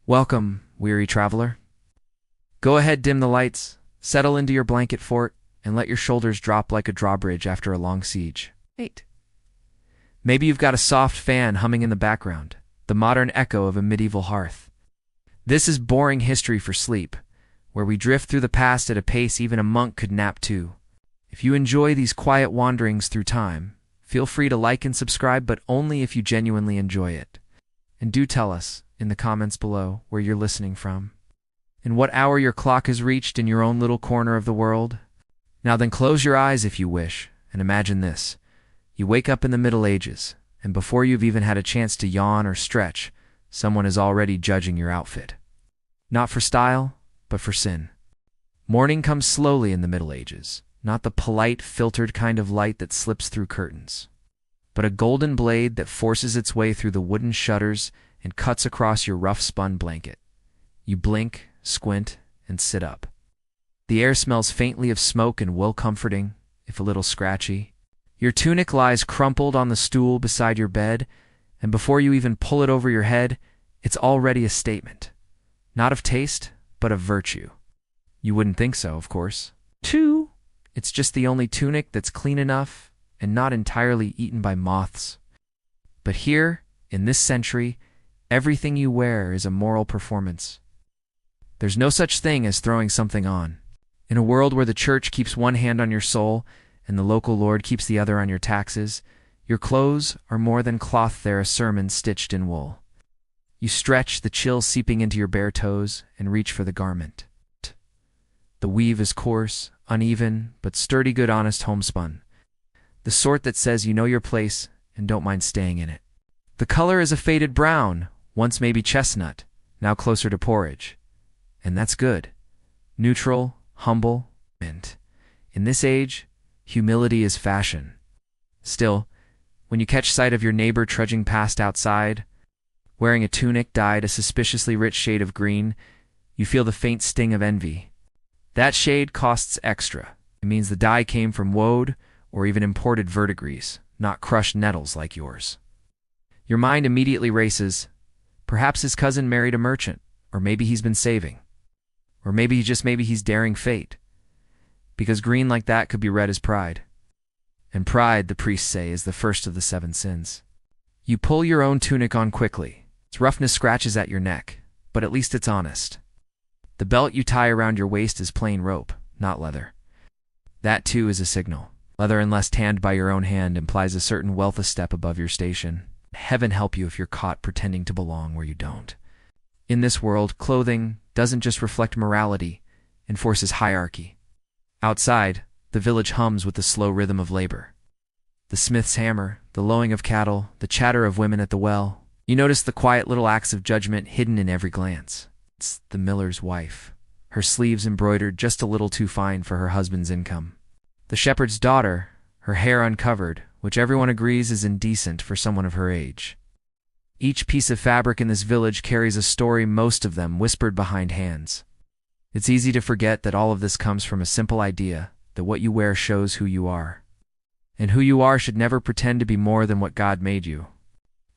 Welcome, weary traveler. Go ahead, dim the lights, settle into your blanket fort, and let your shoulders drop like a drawbridge after a long siege. 8. Maybe you've got a soft fan humming in the background, the modern echo of a medieval hearth. This is boring history for sleep, where we drift through the past at a pace even a monk could nap to. If you enjoy these quiet wanderings through time, feel free to like and subscribe, but only if you genuinely enjoy it. And do tell us, in the comments below, where you're listening from, and what hour your clock has reached in your own little corner of the world. Now then, close your eyes if you wish, and imagine this. You wake up in the Middle Ages, and before you've even had a chance to yawn or stretch, someone is already judging your outfit. Not for style, but for sin. Morning comes slowly in the Middle Ages, not the polite, filtered kind of light that slips through curtains, but a golden blade that forces its way through the wooden shutters and cuts across your rough-spun blanket. You blink, squint, and sit up. The air smells faintly of smoke and wool, comforting, if a little scratchy. Your tunic lies crumpled on the stool beside your bed, and before you even pull it over your head, it's already a statement. Not of taste, but of virtue. You wouldn't think so, of course. 2. It's just the only tunic that's clean enough and not entirely eaten by moths. But here, in this century, everything you wear is a moral performance. There's no such thing as throwing something on. In a world where the church keeps one hand on your soul and the local lord keeps the other on your taxes, your clothes are more than cloth, they're a sermon stitched in wool. You stretch, the chill seeping into your bare toes, and reach for the garment. The weave is coarse, uneven, but sturdy, good, honest homespun. The sort that says you know your place and don't mind staying in it. The color is a faded brown, once maybe chestnut, now closer to porridge. And that's good. Neutral, humble, and in this age, humility is fashion. Still, when you catch sight of your neighbor trudging past outside, wearing a tunic dyed a suspiciously rich shade of green, you feel the faint sting of envy. That shade costs extra. It means the dye came from woad or even imported verdigris, not crushed nettles like yours. Your mind immediately races. Perhaps his cousin married a merchant, or maybe he's been saving. Or maybe he's daring fate. Because green like that could be read as pride. And pride, the priests say, is the first of the 7 sins. You pull your own tunic on quickly. Its roughness scratches at your neck, but at least it's honest. The belt you tie around your waist is plain rope, not leather. That too is a signal. Leather, unless tanned by your own hand, implies a certain wealth a step above your station. Heaven help you if you're caught pretending to belong where you don't. In this world, clothing doesn't just reflect morality, enforces hierarchy. Outside, the village hums with the slow rhythm of labor. The smith's hammer, the lowing of cattle, the chatter of women at the well. You notice the quiet little acts of judgment hidden in every glance. It's the miller's wife, her sleeves embroidered just a little too fine for her husband's income. The shepherd's daughter, her hair uncovered, which everyone agrees is indecent for someone of her age. Each piece of fabric in this village carries a story, most of them whispered behind hands. It's easy to forget that all of this comes from a simple idea that what you wear shows who you are. And who you are should never pretend to be more than what God made you.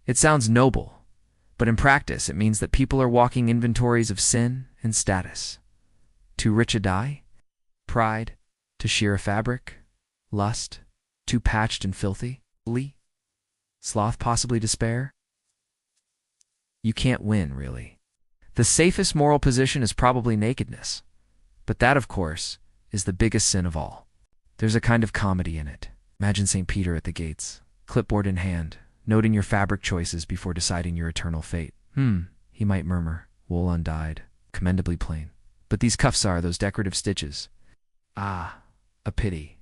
It sounds noble, but in practice it means that people are walking inventories of sin and status. Too rich a dye? Pride? Too sheer a fabric? Lust? Too patched and filthy? Sloth, possibly despair? You can't win, really. The safest moral position is probably nakedness. But that, of course, is the biggest sin of all. There's a kind of comedy in it. Imagine St. Peter at the gates, clipboard in hand, noting your fabric choices before deciding your eternal fate. He might murmur, wool undyed, commendably plain. But these cuffs are those decorative stitches. Ah, a pity.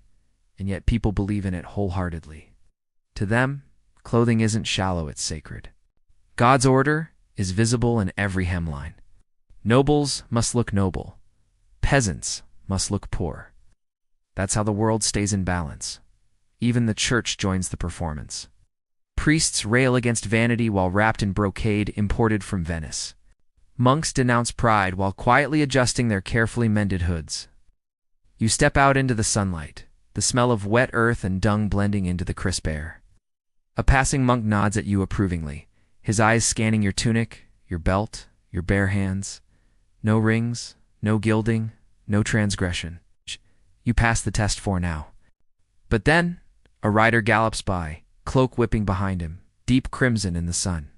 And yet people believe in it wholeheartedly. To them, clothing isn't shallow, it's sacred. God's order is visible in every hemline. Nobles must look noble. Peasants must look poor. That's how the world stays in balance. Even the church joins the performance. Priests rail against vanity while wrapped in brocade imported from Venice. Monks denounce pride while quietly adjusting their carefully mended hoods. You step out into the sunlight, the smell of wet earth and dung blending into the crisp air. A passing monk nods at you approvingly, his eyes scanning your tunic, your belt, your bare hands. No rings, no gilding, no transgression. You pass the test for now. But then, a rider gallops by, cloak whipping behind him, deep crimson in the sun.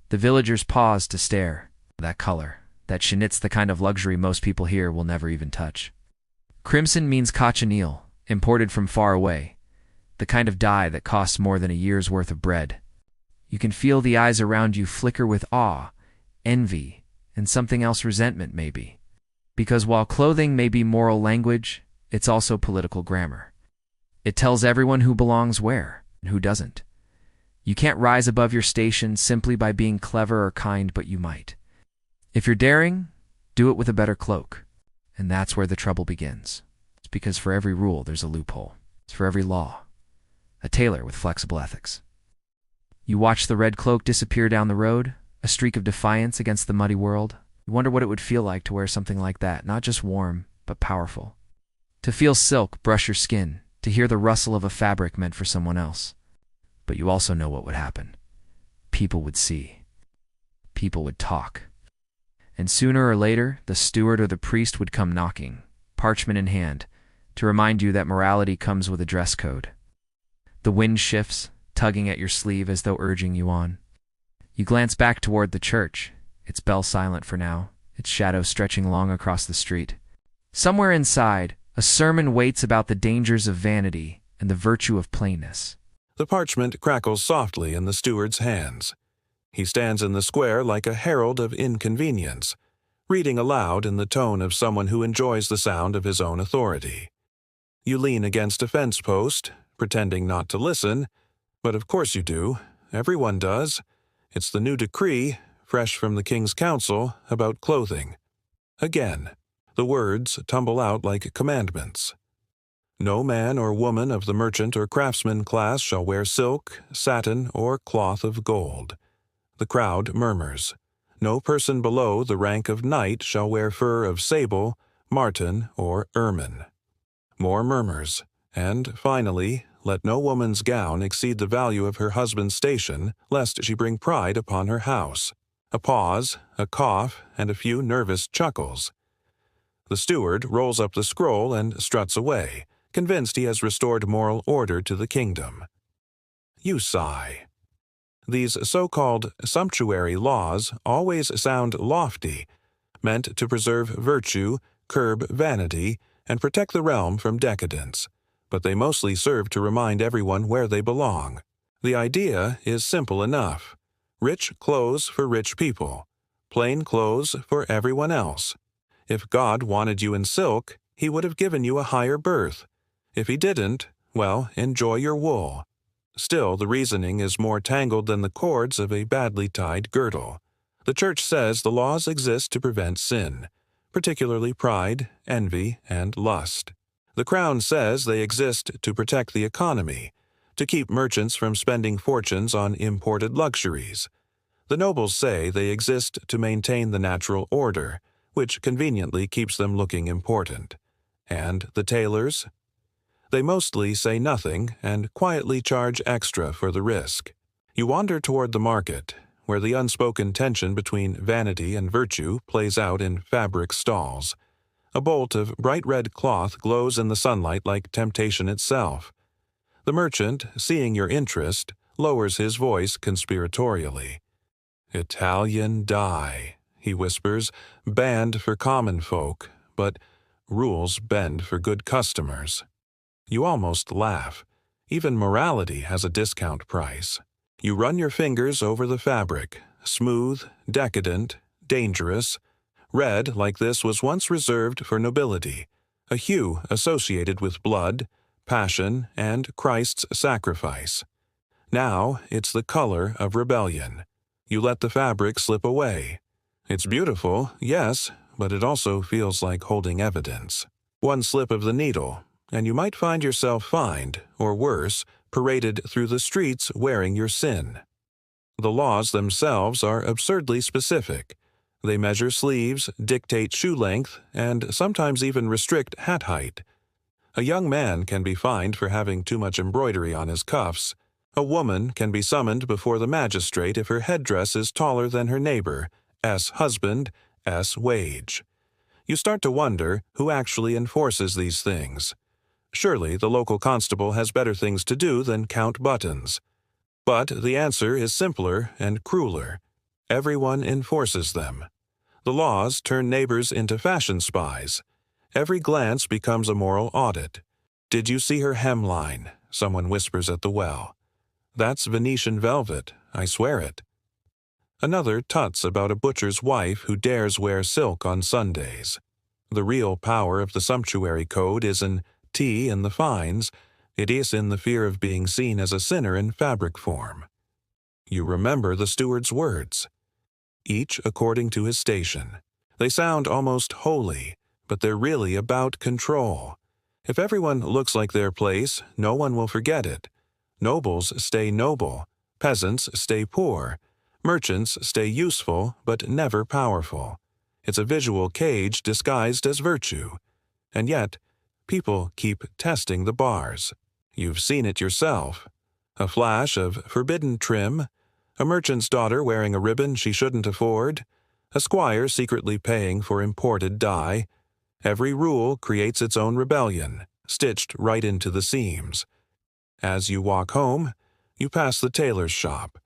The villagers pause to stare. That color, that chenit's the kind of luxury most people here will never even touch. Crimson means cochineal, imported from far away, the kind of dye that costs more than a year's worth of bread. You can feel the eyes around you flicker with awe, envy, and something else, resentment maybe. Because while clothing may be moral language, it's also political grammar. It tells everyone who belongs where and who doesn't. You can't rise above your station simply by being clever or kind, but you might. If you're daring, do it with a better cloak. And that's where the trouble begins. It's because for every rule, there's a loophole. It's for every law, a tailor with flexible ethics. You watch the red cloak disappear down the road, a streak of defiance against the muddy world. You wonder what it would feel like to wear something like that, not just warm, but powerful. To feel silk brush your skin, to hear the rustle of a fabric meant for someone else. But you also know what would happen. People would see. People would talk. And sooner or later, the steward or the priest would come knocking, parchment in hand, to remind you that morality comes with a dress code. The wind shifts, tugging at your sleeve as though urging you on. You glance back toward the church, its bell silent for now, its shadow stretching long across the street. Somewhere inside, a sermon waits about the dangers of vanity and the virtue of plainness. The parchment crackles softly in the steward's hands. He stands in the square like a herald of inconvenience, reading aloud in the tone of someone who enjoys the sound of his own authority. You lean against a fence post, pretending not to listen, but of course you do. Everyone does. It's the new decree, fresh from the King's Council, about clothing. Again, the words tumble out like commandments. No man or woman of the merchant or craftsman class shall wear silk, satin, or cloth of gold. The crowd murmurs. No person below the rank of knight shall wear fur of sable, marten, or ermine. More murmurs, and finally, let no woman's gown exceed the value of her husband's station, lest she bring pride upon her house. A pause, a cough, and a few nervous chuckles. The steward rolls up the scroll and struts away, convinced he has restored moral order to the kingdom. You sigh. These so-called sumptuary laws always sound lofty, meant to preserve virtue, curb vanity, and protect the realm from decadence, but they mostly serve to remind everyone where they belong. The idea is simple enough. Rich clothes for rich people, plain clothes for everyone else. If God wanted you in silk, he would have given you a higher birth. If he didn't, well, enjoy your wool. Still, the reasoning is more tangled than the cords of a badly tied girdle. The Church says the laws exist to prevent sin, particularly pride, envy, and lust. The Crown says they exist to protect the economy, to keep merchants from spending fortunes on imported luxuries. The nobles say they exist to maintain the natural order, which conveniently keeps them looking important. And the tailors? They mostly say nothing and quietly charge extra for the risk. You wander toward the market, where the unspoken tension between vanity and virtue plays out in fabric stalls. A bolt of bright red cloth glows in the sunlight like temptation itself. The merchant, seeing your interest, lowers his voice conspiratorially. "Italian dye," he whispers, "banned for common folk, but rules bend for good customers." You almost laugh. Even morality has a discount price. You run your fingers over the fabric, smooth, decadent, dangerous. Red, like this, was once reserved for nobility, a hue associated with blood, passion, and Christ's sacrifice. Now it's the color of rebellion. You let the fabric slip away. It's beautiful, yes, but it also feels like holding evidence. One slip of the needle, and you might find yourself fined, or worse, paraded through the streets wearing your sin. The laws themselves are absurdly specific. They measure sleeves, dictate shoe length, and sometimes even restrict hat height. A young man can be fined for having too much embroidery on his cuffs. A woman can be summoned before the magistrate if her headdress is taller than her neighbor, S husband, S wage. You start to wonder who actually enforces these things. Surely the local constable has better things to do than count buttons. But the answer is simpler and crueler. Everyone enforces them. The laws turn neighbors into fashion spies. Every glance becomes a moral audit. "Did you see her hemline?" someone whispers at the well. "That's Venetian velvet, I swear it." Another tuts about a butcher's wife who dares wear silk on Sundays. The real power of the sumptuary code isn't T in the fines, it is in the fear of being seen as a sinner in fabric form. You remember the steward's words. Each according to his station. They sound almost holy, but they're really about control. If everyone looks like their place, no one will forget it. Nobles stay noble, peasants stay poor, merchants stay useful but never powerful. It's a visual cage disguised as virtue. And yet, people keep testing the bars. You've seen it yourself. A flash of forbidden trim, a merchant's daughter wearing a ribbon she shouldn't afford, a squire secretly paying for imported dye. Every rule creates its own rebellion, stitched right into the seams. As you walk home, you pass the tailor's shop.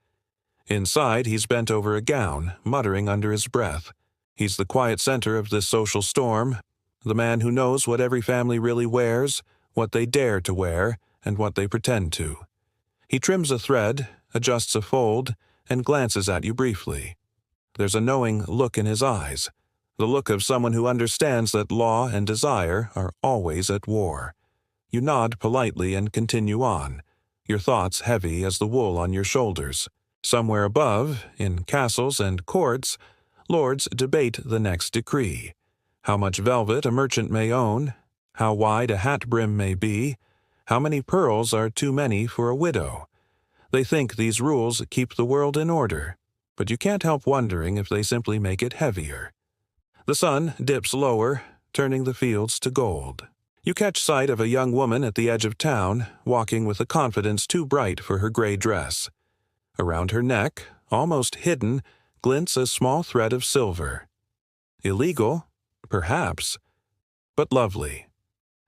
Inside, he's bent over a gown, muttering under his breath. He's the quiet center of this social storm, the man who knows what every family really wears, what they dare to wear, and what they pretend to. He trims a thread, adjusts a fold, and glances at you briefly. There's a knowing look in his eyes, the look of someone who understands that law and desire are always at war. You nod politely and continue on, your thoughts heavy as the wool on your shoulders. Somewhere above, in castles and courts, lords debate the next decree. How much velvet a merchant may own, how wide a hat brim may be, how many pearls are too many for a widow. They think these rules keep the world in order, but you can't help wondering if they simply make it heavier. The sun dips lower, turning the fields to gold. You catch sight of a young woman at the edge of town, walking with a confidence too bright for her gray dress. Around her neck, almost hidden, glints a small thread of silver. Illegal? Perhaps. But lovely.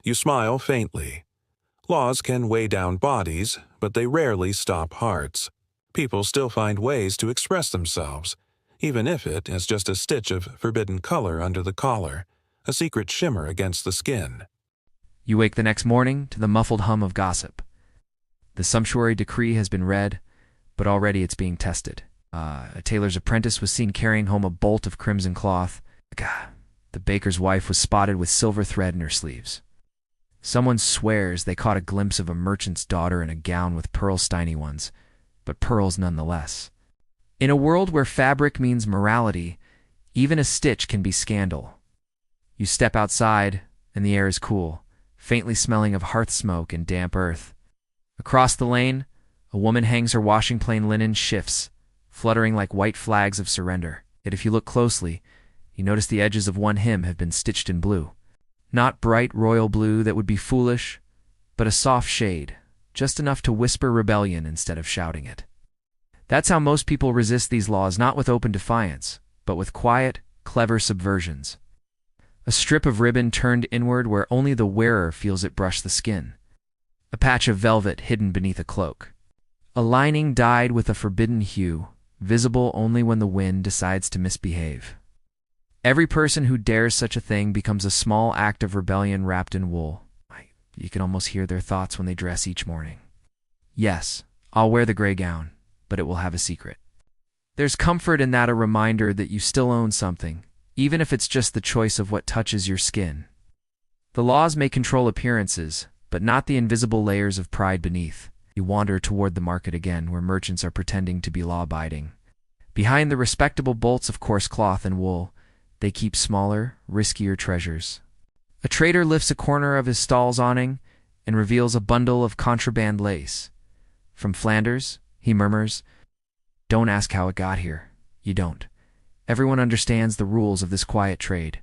You smile faintly. Laws can weigh down bodies, but they rarely stop hearts. People still find ways to express themselves, even if it is just a stitch of forbidden color under the collar, a secret shimmer against the skin. You wake the next morning to the muffled hum of gossip. The sumptuary decree has been read, but already it's being tested. A tailor's apprentice was seen carrying home a bolt of crimson cloth. The baker's wife was spotted with silver thread in her sleeves. Someone swears they caught a glimpse of a merchant's daughter in a gown with pearl-steiny ones, but pearls nonetheless. In a world where fabric means morality, even a stitch can be scandal. You step outside, and the air is cool, faintly smelling of hearth smoke and damp earth. Across the lane, a woman hangs her washing plain linen shifts, fluttering like white flags of surrender. Yet if you look closely, you notice the edges of one hem have been stitched in blue. Not bright royal blue that would be foolish, but a soft shade, just enough to whisper rebellion instead of shouting it. That's how most people resist these laws, not with open defiance, but with quiet, clever subversions. A strip of ribbon turned inward where only the wearer feels it brush the skin. A patch of velvet hidden beneath a cloak. A lining dyed with a forbidden hue, visible only when the wind decides to misbehave. Every person who dares such a thing becomes a small act of rebellion wrapped in wool. You can almost hear their thoughts when they dress each morning. Yes, I'll wear the gray gown, but it will have a secret. There's comfort in that, a reminder that you still own something, even if it's just the choice of what touches your skin. The laws may control appearances, but not the invisible layers of pride beneath. You wander toward the market again, where merchants are pretending to be law-abiding. Behind the respectable bolts of coarse cloth and wool, they keep smaller, riskier treasures. A trader lifts a corner of his stall's awning and reveals a bundle of contraband lace. From Flanders, he murmurs, "Don't ask how it got here. You don't. Everyone understands the rules of this quiet trade.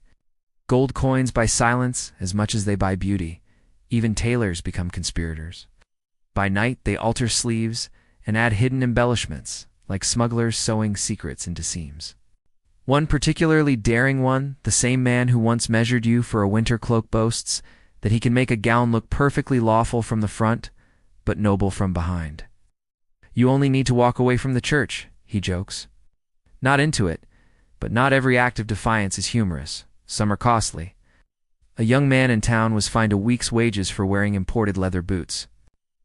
Gold coins buy silence as much as they buy beauty. Even tailors become conspirators. By night, they alter sleeves and add hidden embellishments, like smugglers sewing secrets into seams. One particularly daring one, the same man who once measured you for a winter cloak, boasts that he can make a gown look perfectly lawful from the front, but noble from behind. You only need to walk away from the church, he jokes. Not into it, but not every act of defiance is humorous. Some are costly. A young man in town was fined a week's wages for wearing imported leather boots.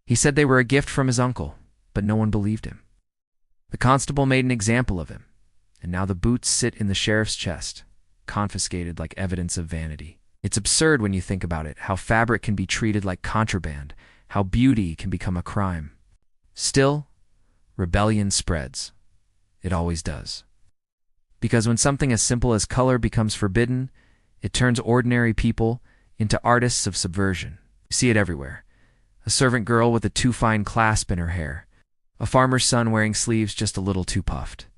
He said they were a gift from his uncle, but no one believed him. The constable made an example of him, and now the boots sit in the sheriff's chest, confiscated like evidence of vanity. It's absurd when you think about it, how fabric can be treated like contraband, how beauty can become a crime. Still, rebellion spreads. It always does. Because when something as simple as color becomes forbidden, it turns ordinary people into artists of subversion. You see it everywhere. A servant girl with a too fine clasp in her hair. A farmer's son wearing sleeves just a little too puffed.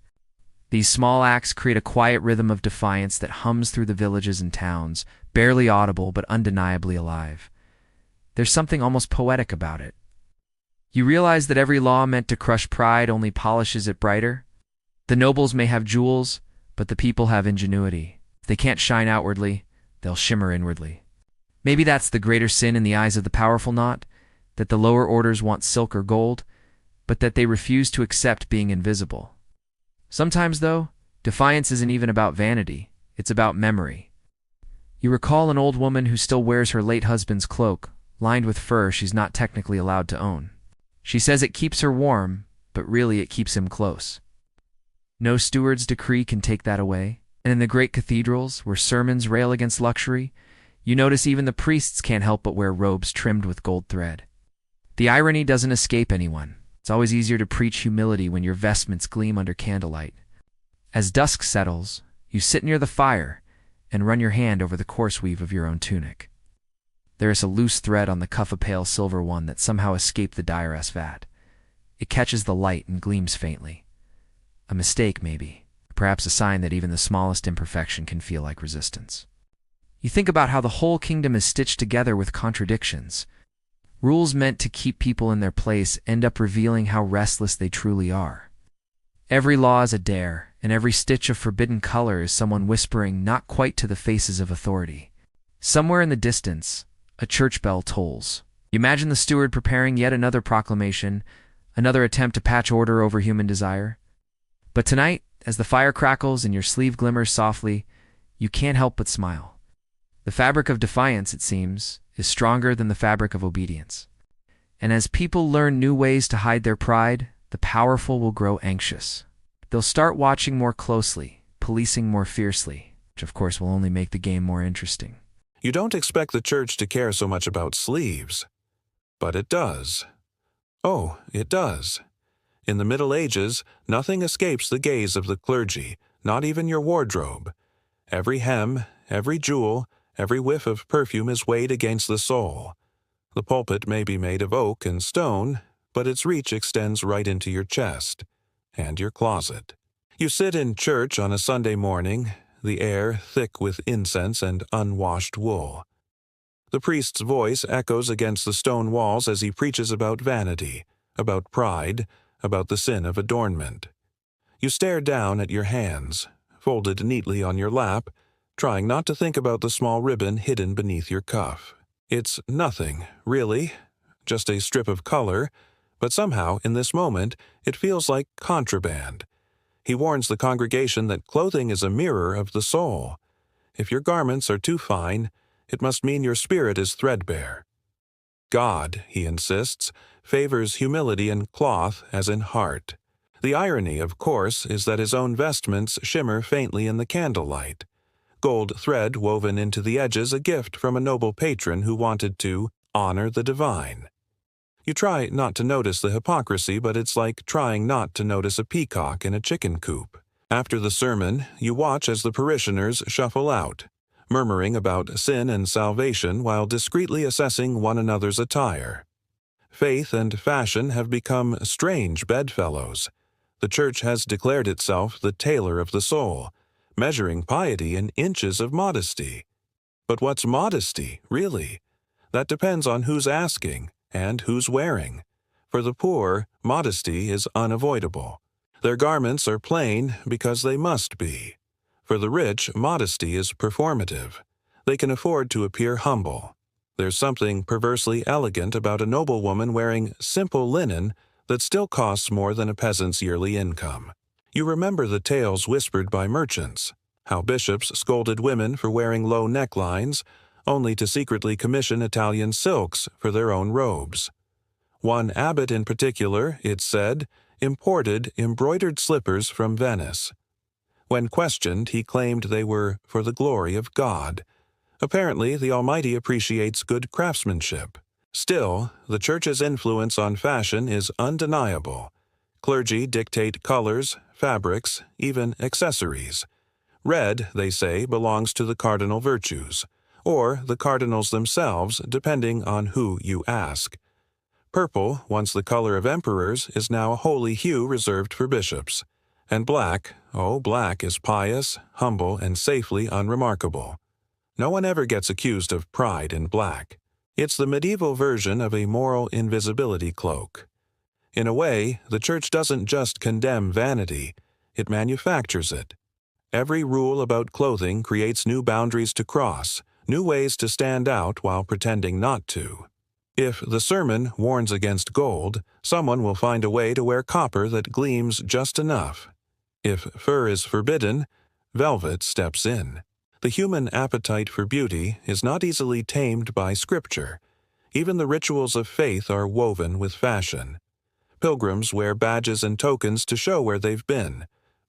These small acts create a quiet rhythm of defiance that hums through the villages and towns, barely audible but undeniably alive. There's something almost poetic about it. You realize that every law meant to crush pride only polishes it brighter? The nobles may have jewels, but the people have ingenuity. If they can't shine outwardly, they'll shimmer inwardly. Maybe that's the greater sin in the eyes of the powerful, not that the lower orders want silk or gold, but that they refuse to accept being invisible. Sometimes, though, defiance isn't even about vanity, it's about memory. You recall an old woman who still wears her late husband's cloak, lined with fur she's not technically allowed to own. She says it keeps her warm, but really it keeps him close. No steward's decree can take that away, and in the great cathedrals, where sermons rail against luxury, you notice even the priests can't help but wear robes trimmed with gold thread. The irony doesn't escape anyone. It's always easier to preach humility when your vestments gleam under candlelight. As dusk settles, you sit near the fire and run your hand over the coarse weave of your own tunic. There is a loose thread on the cuff, a pale silver one that somehow escaped the dyer's vat. It catches the light and gleams faintly. A mistake, maybe. Perhaps a sign that even the smallest imperfection can feel like resistance. You think about how the whole kingdom is stitched together with contradictions. Rules meant to keep people in their place end up revealing how restless they truly are. Every law is a dare, and every stitch of forbidden color is someone whispering not quite to the faces of authority. Somewhere in the distance, a church bell tolls. You imagine the steward preparing yet another proclamation, another attempt to patch order over human desire. But tonight, as the fire crackles and your sleeve glimmers softly, you can't help but smile. The fabric of defiance, it seems, is stronger than the fabric of obedience. And as people learn new ways to hide their pride, the powerful will grow anxious. They'll start watching more closely, policing more fiercely, which of course will only make the game more interesting. You don't expect the church to care so much about sleeves. But it does. Oh, it does. In the Middle Ages, nothing escapes the gaze of the clergy, not even your wardrobe. Every hem, every jewel, every whiff of perfume is weighed against the soul. The pulpit may be made of oak and stone, but its reach extends right into your chest and your closet. You sit in church on a Sunday morning, the air thick with incense and unwashed wool. The priest's voice echoes against the stone walls as he preaches about vanity, about pride, about the sin of adornment. You stare down at your hands, folded neatly on your lap, trying not to think about the small ribbon hidden beneath your cuff. It's nothing, really, just a strip of color, but somehow, in this moment, it feels like contraband. He warns the congregation that clothing is a mirror of the soul. If your garments are too fine, it must mean your spirit is threadbare. God, he insists, favors humility in cloth as in heart. The irony, of course, is that his own vestments shimmer faintly in the candlelight. Gold thread woven into the edges, a gift from a noble patron who wanted to honor the divine. You try not to notice the hypocrisy, but it's like trying not to notice a peacock in a chicken coop. After the sermon, you watch as the parishioners shuffle out, murmuring about sin and salvation while discreetly assessing one another's attire. Faith and fashion have become strange bedfellows. The church has declared itself the tailor of the soul, measuring piety in inches of modesty. But what's modesty, really? That depends on who's asking and who's wearing. For the poor, modesty is unavoidable. Their garments are plain because they must be. For the rich, modesty is performative. They can afford to appear humble. There's something perversely elegant about a noblewoman wearing simple linen that still costs more than a peasant's yearly income. You remember the tales whispered by merchants, how bishops scolded women for wearing low necklines, only to secretly commission Italian silks for their own robes. One abbot in particular, it's said, imported embroidered slippers from Venice. When questioned, he claimed they were for the glory of God. Apparently, the Almighty appreciates good craftsmanship. Still, the Church's influence on fashion is undeniable. Clergy dictate colors, fabrics, even accessories. Red, they say, belongs to the cardinal virtues, or the cardinals themselves, depending on who you ask. Purple, once the color of emperors, is now a holy hue reserved for bishops. And black, oh, black is pious, humble, and safely unremarkable. No one ever gets accused of pride in black. It's the medieval version of a moral invisibility cloak. In a way, the Church doesn't just condemn vanity, it manufactures it. Every rule about clothing creates new boundaries to cross, new ways to stand out while pretending not to. If the sermon warns against gold, someone will find a way to wear copper that gleams just enough. If fur is forbidden, velvet steps in. The human appetite for beauty is not easily tamed by Scripture. Even the rituals of faith are woven with fashion. Pilgrims wear badges and tokens to show where they've been,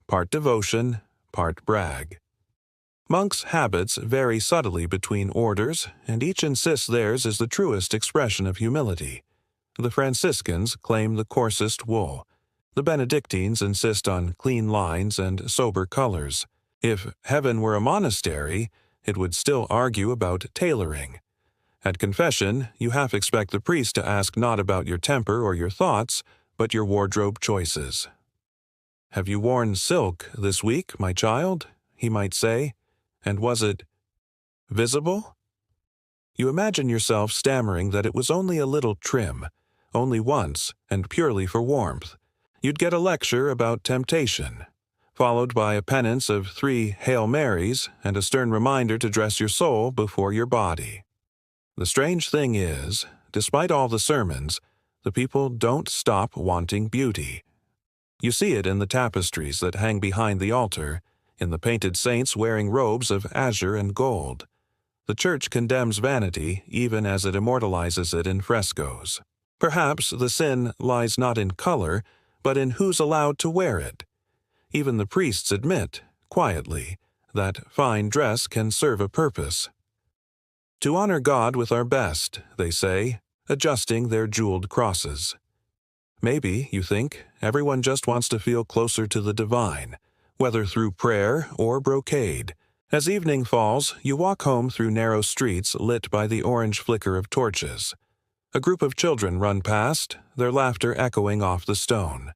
part devotion, part brag. Monks' habits vary subtly between orders, and each insists theirs is the truest expression of humility. The Franciscans claim the coarsest wool. The Benedictines insist on clean lines and sober colors. If heaven were a monastery, it would still argue about tailoring. At confession, you half expect the priest to ask not about your temper or your thoughts, but your wardrobe choices. "Have you worn silk this week, my child?" he might say. And was it visible? You imagine yourself stammering that it was only a little trim, only once, and purely for warmth. You'd get a lecture about temptation, followed by a penance of 3 Hail Marys and a stern reminder to dress your soul before your body. The strange thing is, despite all the sermons, the people don't stop wanting beauty. You see it in the tapestries that hang behind the altar, in the painted saints wearing robes of azure and gold. The Church condemns vanity even as it immortalizes it in frescoes. Perhaps the sin lies not in color, but in who's allowed to wear it. Even the priests admit, quietly, that fine dress can serve a purpose. To honor God with our best, they say, adjusting their jeweled crosses. Maybe, you think, everyone just wants to feel closer to the divine, whether through prayer or brocade. As evening falls, you walk home through narrow streets lit by the orange flicker of torches. A group of children run past, their laughter echoing off the stone.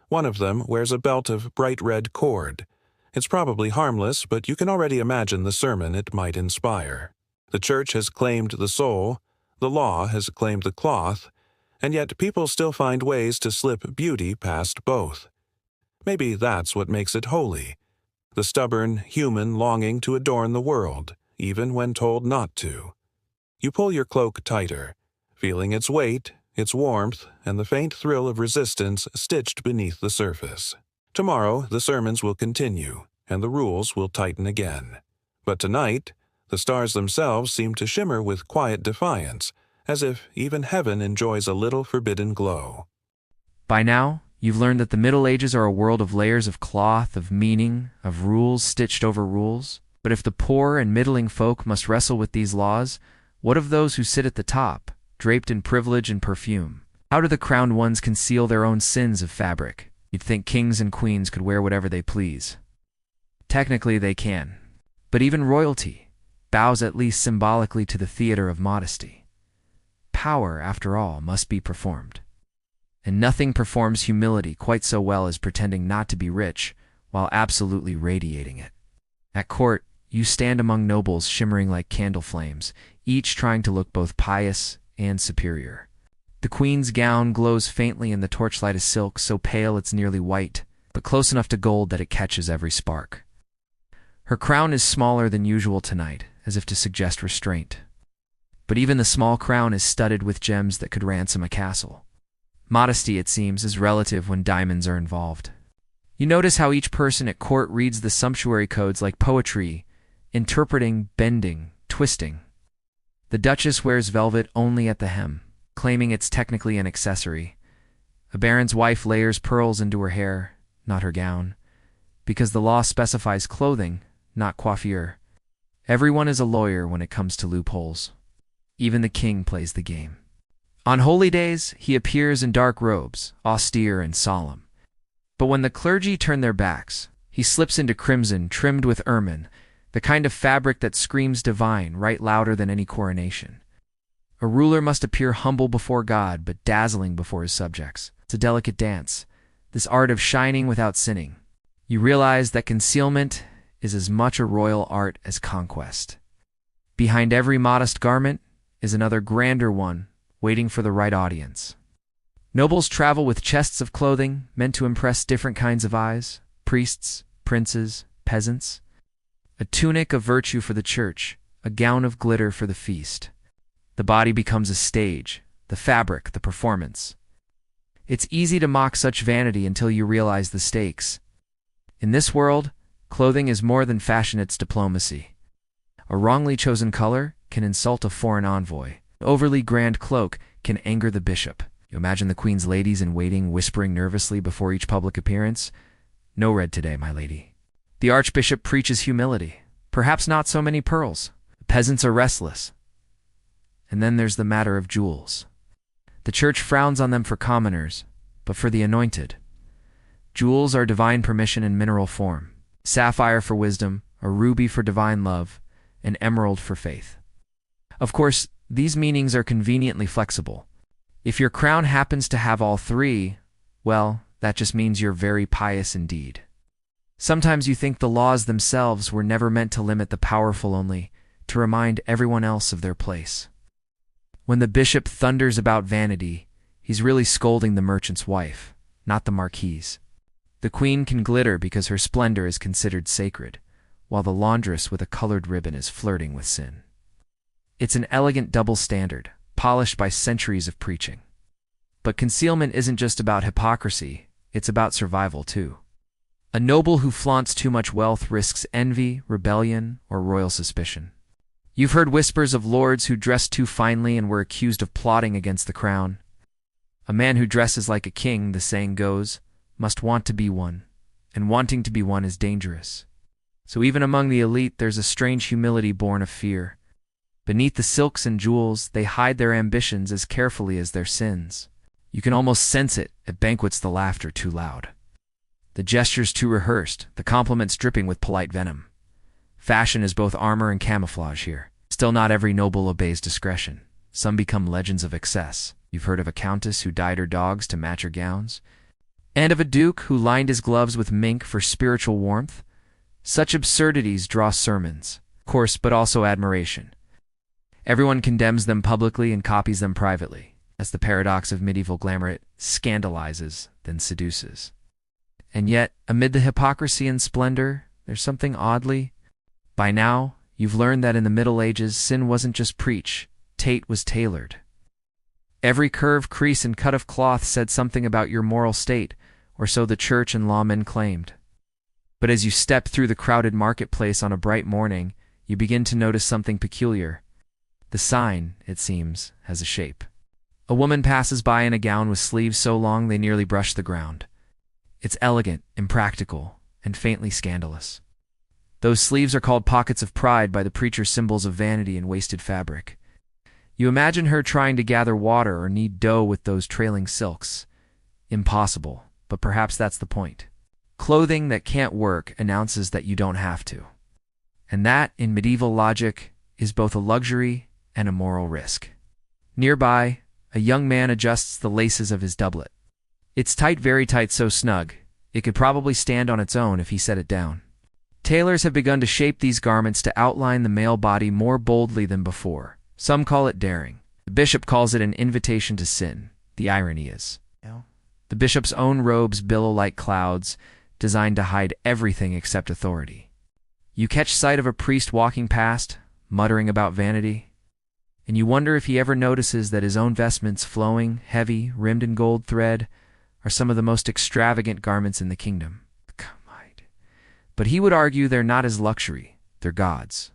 One of them wears a belt of bright red cord. It's probably harmless, but you can already imagine the sermon it might inspire. The Church has claimed the soul, the law has claimed the cloth, and yet people still find ways to slip beauty past both. Maybe that's what makes it holy, the stubborn human longing to adorn the world, even when told not to. You pull your cloak tighter, feeling its weight, its warmth, and the faint thrill of resistance stitched beneath the surface. Tomorrow, the sermons will continue, and the rules will tighten again. But tonight, the stars themselves seem to shimmer with quiet defiance, as if even heaven enjoys a little forbidden glow. By now, you've learned that the Middle Ages are a world of layers of cloth, of meaning, of rules stitched over rules. But if the poor and middling folk must wrestle with these laws, what of those who sit at the top, draped in privilege and perfume? How do the crowned ones conceal their own sins of fabric? You'd think kings and queens could wear whatever they please. Technically, they can. But even royalty bows at least symbolically to the theater of modesty. Power, after all, must be performed. And nothing performs humility quite so well as pretending not to be rich while absolutely radiating it. At court, you stand among nobles shimmering like candle flames, each trying to look both pious and superior. The queen's gown glows faintly in the torchlight of silk, so pale it's nearly white, but close enough to gold that it catches every spark. Her crown is smaller than usual tonight, as if to suggest restraint. But even the small crown is studded with gems that could ransom a castle. Modesty, it seems, is relative when diamonds are involved. You notice how each person at court reads the sumptuary codes like poetry, interpreting, bending, twisting. The Duchess wears velvet only at the hem, claiming it's technically an accessory. A baron's wife layers pearls into her hair, not her gown, because the law specifies clothing, not coiffure. Everyone is a lawyer when it comes to loopholes. Even the king plays the game. On holy days, he appears in dark robes, austere and solemn. But when the clergy turn their backs, he slips into crimson trimmed with ermine, the kind of fabric that screams divine right louder than any coronation. A ruler must appear humble before God but dazzling before his subjects. It's a delicate dance, this art of shining without sinning. You realize that concealment is as much a royal art as conquest. Behind every modest garment is another grander one, waiting for the right audience. Nobles travel with chests of clothing meant to impress different kinds of eyes: priests, princes, peasants. A tunic of virtue for the church, a gown of glitter for the feast. The body becomes a stage, the fabric, the performance. It's easy to mock such vanity until you realize the stakes. In this world, clothing is more than fashion, it's diplomacy. A wrongly chosen color can insult a foreign envoy. An overly grand cloak can anger the bishop. You imagine the queen's ladies in waiting whispering nervously before each public appearance. No red today, my lady. The archbishop preaches humility. Perhaps not so many pearls. The peasants are restless. And then there's the matter of jewels. The church frowns on them for commoners, but for the anointed. Jewels are divine permission in mineral form. Sapphire for wisdom, a ruby for divine love, an emerald for faith. Of course, these meanings are conveniently flexible. If your crown happens to have all three, well, that just means you're very pious indeed. Sometimes you think the laws themselves were never meant to limit the powerful, only to remind everyone else of their place. When the bishop thunders about vanity, he's really scolding the merchant's wife, not the marquise. The queen can glitter because her splendor is considered sacred, while the laundress with a colored ribbon is flirting with sin. It's an elegant double standard, polished by centuries of preaching. But concealment isn't just about hypocrisy, it's about survival too. A noble who flaunts too much wealth risks envy, rebellion, or royal suspicion. You've heard whispers of lords who dressed too finely and were accused of plotting against the crown. A man who dresses like a king, the saying goes, must want to be one, and wanting to be one is dangerous. So even among the elite there's a strange humility born of fear. Beneath the silks and jewels, they hide their ambitions as carefully as their sins. You can almost sense it at banquets, the laughter too loud. The gestures too rehearsed, the compliments dripping with polite venom. Fashion is both armor and camouflage here. Still, not every noble obeys discretion. Some become legends of excess. You've heard of a countess who dyed her dogs to match her gowns, and of a duke who lined his gloves with mink for spiritual warmth. Such absurdities draw sermons, of course, but also admiration. Everyone condemns them publicly and copies them privately. That's the paradox of medieval glamour. It scandalizes, then seduces. And yet, amid the hypocrisy and splendor, there's something oddly. By now, you've learned that in the Middle Ages, sin wasn't just preach, Tate was tailored. Every curve, crease, and cut of cloth said something about your moral state, or so the church and lawmen claimed. But as you step through the crowded marketplace on a bright morning, you begin to notice something peculiar. The sign, it seems, has a shape. A woman passes by in a gown with sleeves so long they nearly brush the ground. It's elegant, impractical, and faintly scandalous. Those sleeves are called pockets of pride by the preacher's symbols of vanity and wasted fabric. You imagine her trying to gather water or knead dough with those trailing silks. Impossible, but perhaps that's the point. Clothing that can't work announces that you don't have to. And that, in medieval logic, is both a luxury and a moral risk. Nearby, a young man adjusts the laces of his doublet. It's tight, very tight, so snug, it could probably stand on its own if he set it down. Tailors have begun to shape these garments to outline the male body more boldly than before. Some call it daring. The bishop calls it an invitation to sin. The irony is, the bishop's own robes billow like clouds, designed to hide everything except authority. You catch sight of a priest walking past, muttering about vanity, and you wonder if he ever notices that his own vestments, flowing, heavy, rimmed in gold thread, are some of the most extravagant garments in the kingdom. But he would argue they're not his luxury, they're God's.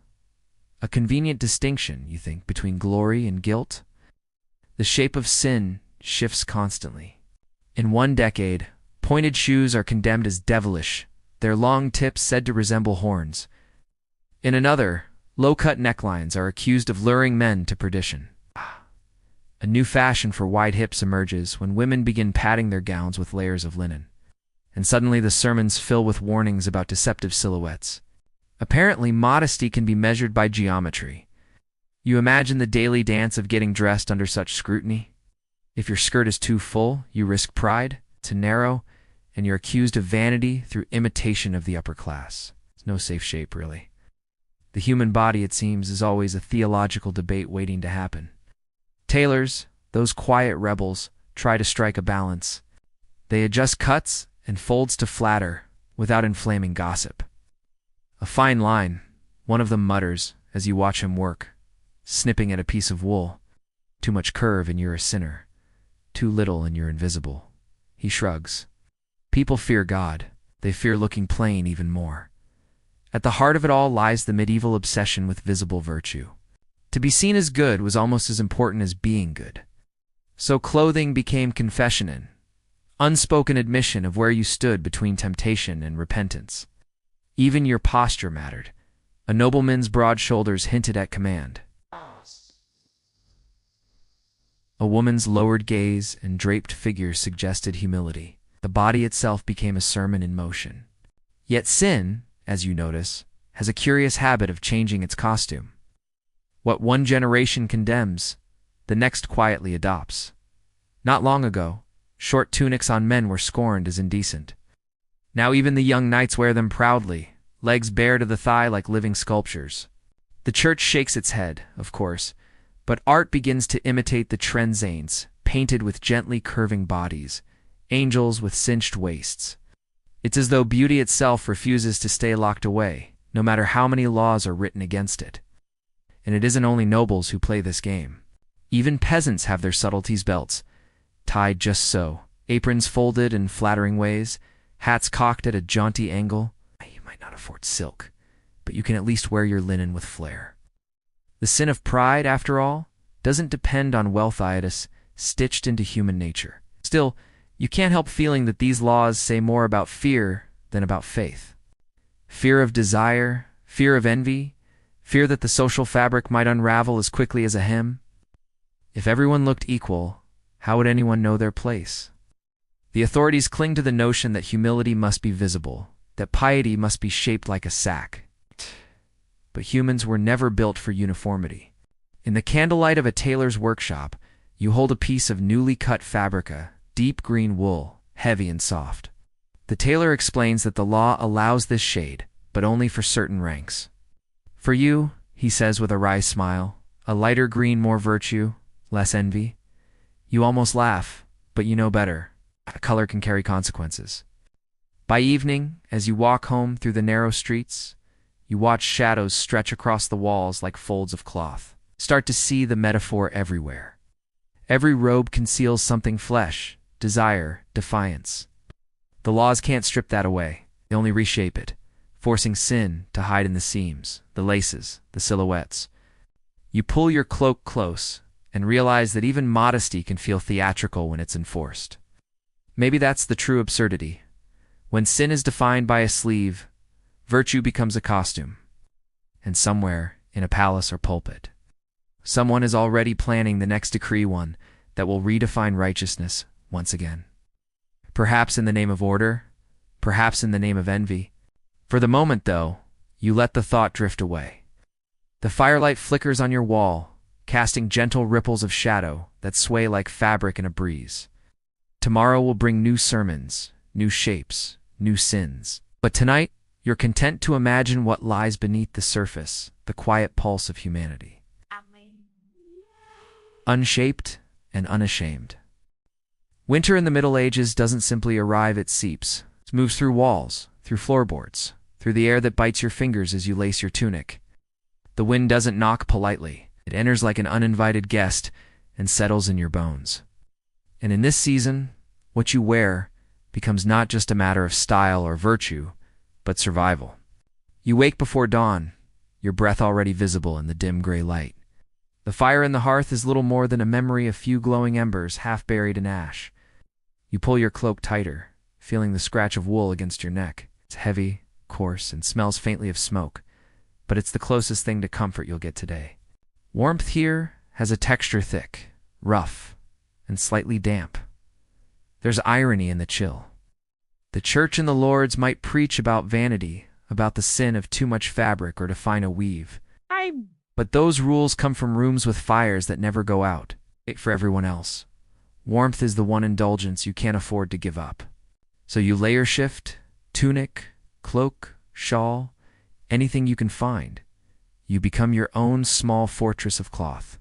A convenient distinction, you think, between glory and guilt? The shape of sin shifts constantly. In one decade, pointed shoes are condemned as devilish, their long tips said to resemble horns. In another, low-cut necklines are accused of luring men to perdition. A new fashion for wide hips emerges when women begin padding their gowns with layers of linen. And suddenly the sermons fill with warnings about deceptive silhouettes. Apparently, modesty can be measured by geometry. You imagine the daily dance of getting dressed under such scrutiny? If your skirt is too full, you risk pride, too narrow, and you're accused of vanity through imitation of the upper class. It's no safe shape, really. The human body, it seems, is always a theological debate waiting to happen. Tailors, those quiet rebels, try to strike a balance. They adjust cuts and folds to flatter without inflaming gossip. A fine line, one of them mutters as you watch him work, snipping at a piece of wool. Too much curve and you're a sinner. Too little and you're invisible. He shrugs. People fear God. They fear looking plain even more. At the heart of it all lies the medieval obsession with visible virtue. To be seen as good was almost as important as being good. So clothing became confession, unspoken admission of where you stood between temptation and repentance. Even your posture mattered. A nobleman's broad shoulders hinted at command. A woman's lowered gaze and draped figure suggested humility. The body itself became a sermon in motion. Yet sin, as you notice, has a curious habit of changing its costume. What one generation condemns, the next quietly adopts. Not long ago, short tunics on men were scorned as indecent. Now even the young knights wear them proudly, legs bare to the thigh like living sculptures. The church shakes its head, of course, but art begins to imitate the trend-saints, painted with gently curving bodies, angels with cinched waists. It's as though beauty itself refuses to stay locked away, no matter how many laws are written against it. And it isn't only nobles who play this game. Even peasants have their subtleties belts, tied just so, aprons folded in flattering ways, hats cocked at a jaunty angle. You might not afford silk, but you can at least wear your linen with flair. The sin of pride, after all, doesn't depend on wealthitis stitched into human nature. Still, you can't help feeling that these laws say more about fear than about faith. Fear of desire, fear of envy, fear that the social fabric might unravel as quickly as a hem. If everyone looked equal, how would anyone know their place? The authorities cling to the notion that humility must be visible, that piety must be shaped like a sack. But humans were never built for uniformity. In the candlelight of a tailor's workshop, you hold a piece of newly cut fabrica, deep green wool, heavy and soft. The tailor explains that the law allows this shade, but only for certain ranks. For you, he says with a wry smile, a lighter green, more virtue, less envy. You almost laugh, but you know better. A color can carry consequences. By evening, as you walk home through the narrow streets, you watch shadows stretch across the walls like folds of cloth. Start to see the metaphor everywhere. Every robe conceals something: flesh, desire, defiance. The laws can't strip that away. They only reshape it, forcing sin to hide in the seams, the laces, the silhouettes. You pull your cloak close and realize that even modesty can feel theatrical when it's enforced. Maybe that's the true absurdity. When sin is defined by a sleeve, virtue becomes a costume. And somewhere, in a palace or pulpit, someone is already planning the next decree, one that will redefine righteousness once again. Perhaps in the name of order, perhaps in the name of envy. For the moment, though, you let the thought drift away. The firelight flickers on your wall, casting gentle ripples of shadow that sway like fabric in a breeze. Tomorrow will bring new sermons, new shapes, new sins. But tonight, you're content to imagine what lies beneath the surface, the quiet pulse of humanity. Unshaped and unashamed. Winter in the Middle Ages doesn't simply arrive, it seeps. It moves through walls, through floorboards, through the air that bites your fingers as you lace your tunic. The wind doesn't knock politely. It enters like an uninvited guest and settles in your bones. And in this season, what you wear becomes not just a matter of style or virtue, but survival. You wake before dawn, your breath already visible in the dim gray light. The fire in the hearth is little more than a memory of few glowing embers half buried in ash. You pull your cloak tighter, feeling the scratch of wool against your neck. It's heavy, coarse, and smells faintly of smoke, but it's the closest thing to comfort you'll get today. Warmth here has a texture thick, rough, and slightly damp. There's irony in the chill. The church and the lords might preach about vanity, about the sin of too much fabric or to fine a weave. But those rules come from rooms with fires that never go out. For everyone else, warmth is the one indulgence you can't afford to give up. So you layer shift, tunic, cloak, shawl, anything you can find. You become your own small fortress of cloth.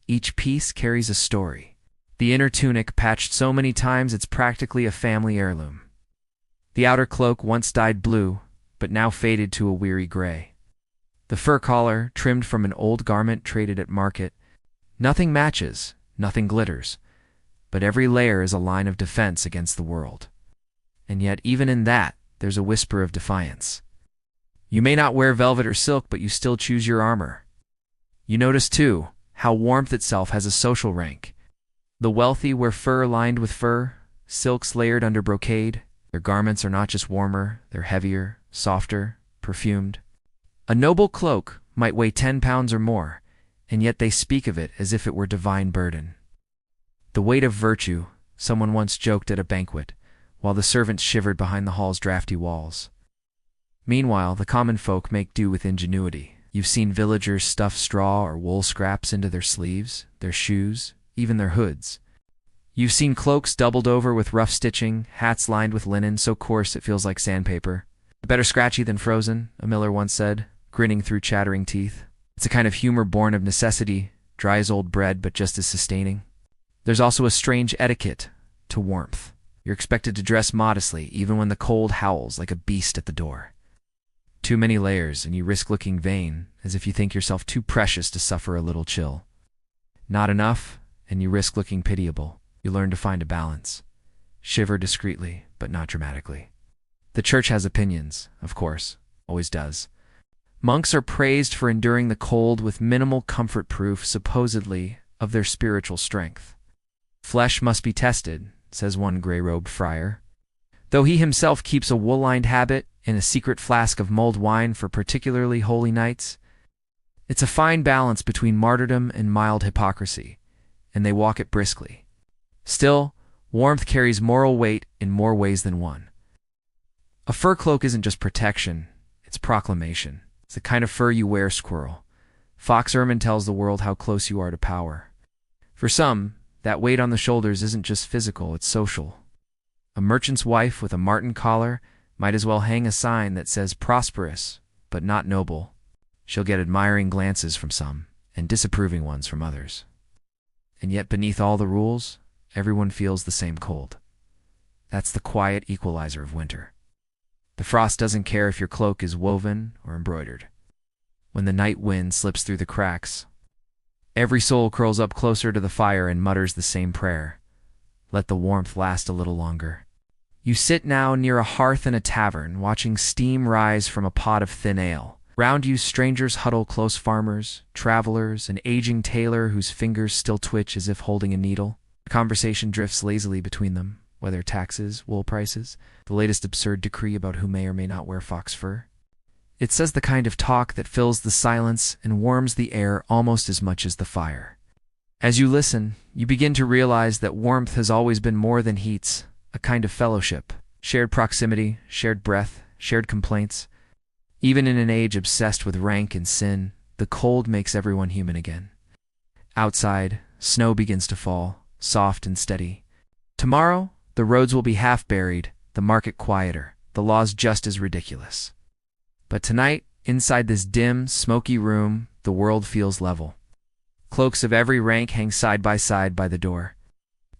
Each piece carries a story. The inner tunic, patched so many times it's practically a family heirloom. The outer cloak once dyed blue, but now faded to a weary gray. The fur collar, trimmed from an old garment traded at market. Nothing matches, nothing glitters, but every layer is a line of defense against the world. And yet, even in that, there's a whisper of defiance. You may not wear velvet or silk, but you still choose your armor. You notice, too, how warmth itself has a social rank. The wealthy wear fur lined with fur, silks layered under brocade. Their garments are not just warmer, they're heavier, softer, perfumed. A noble cloak might weigh 10 pounds or more, and yet they speak of it as if it were divine burden. The weight of virtue, someone once joked at a banquet, while the servants shivered behind the hall's drafty walls. Meanwhile, the common folk make do with ingenuity. You've seen villagers stuff straw or wool scraps into their sleeves, their shoes, even their hoods. You've seen cloaks doubled over with rough stitching, hats lined with linen so coarse it feels like sandpaper. Better scratchy than frozen, a miller once said, grinning through chattering teeth. It's a kind of humor born of necessity, dry as old bread but just as sustaining. There's also a strange etiquette to warmth. You're expected to dress modestly even when the cold howls like a beast at the door. Too many layers and you risk looking vain, as if you think yourself too precious to suffer a little chill. Not enough, and you risk looking pitiable. You learn to find a balance. Shiver discreetly, but not dramatically. The church has opinions, of course, always does. Monks are praised for enduring the cold with minimal comfort proof, supposedly, of their spiritual strength. Flesh must be tested, says one gray-robed friar. Though he himself keeps a wool-lined habit and a secret flask of mulled wine for particularly holy nights, it's a fine balance between martyrdom and mild hypocrisy, and they walk it briskly. Still, warmth carries moral weight in more ways than one. A fur cloak isn't just protection, it's proclamation. It's the kind of fur you wear, squirrel. Fox ermine tells the world how close you are to power. For some, that weight on the shoulders isn't just physical, it's social. A merchant's wife with a marten collar might as well hang a sign that says prosperous, but not noble. She'll get admiring glances from some, and disapproving ones from others. And yet beneath all the rules, everyone feels the same cold. That's the quiet equalizer of winter. The frost doesn't care if your cloak is woven or embroidered. When the night wind slips through the cracks, every soul curls up closer to the fire and mutters the same prayer. Let the warmth last a little longer. You sit now near a hearth in a tavern, watching steam rise from a pot of thin ale. Round you strangers huddle, close farmers, travelers, an aging tailor whose fingers still twitch as if holding a needle. The conversation drifts lazily between them. Whether taxes, wool prices, the latest absurd decree about who may or may not wear fox fur. It says the kind of talk that fills the silence and warms the air almost as much as the fire. As you listen, you begin to realize that warmth has always been more than heats, a kind of fellowship, shared proximity, shared breath, shared complaints. Even in an age obsessed with rank and sin, the cold makes everyone human again. Outside, snow begins to fall, soft and steady. Tomorrow, the roads will be half buried, the market quieter, the laws just as ridiculous. But tonight, inside this dim, smoky room, the world feels level. Cloaks of every rank hang side by the door.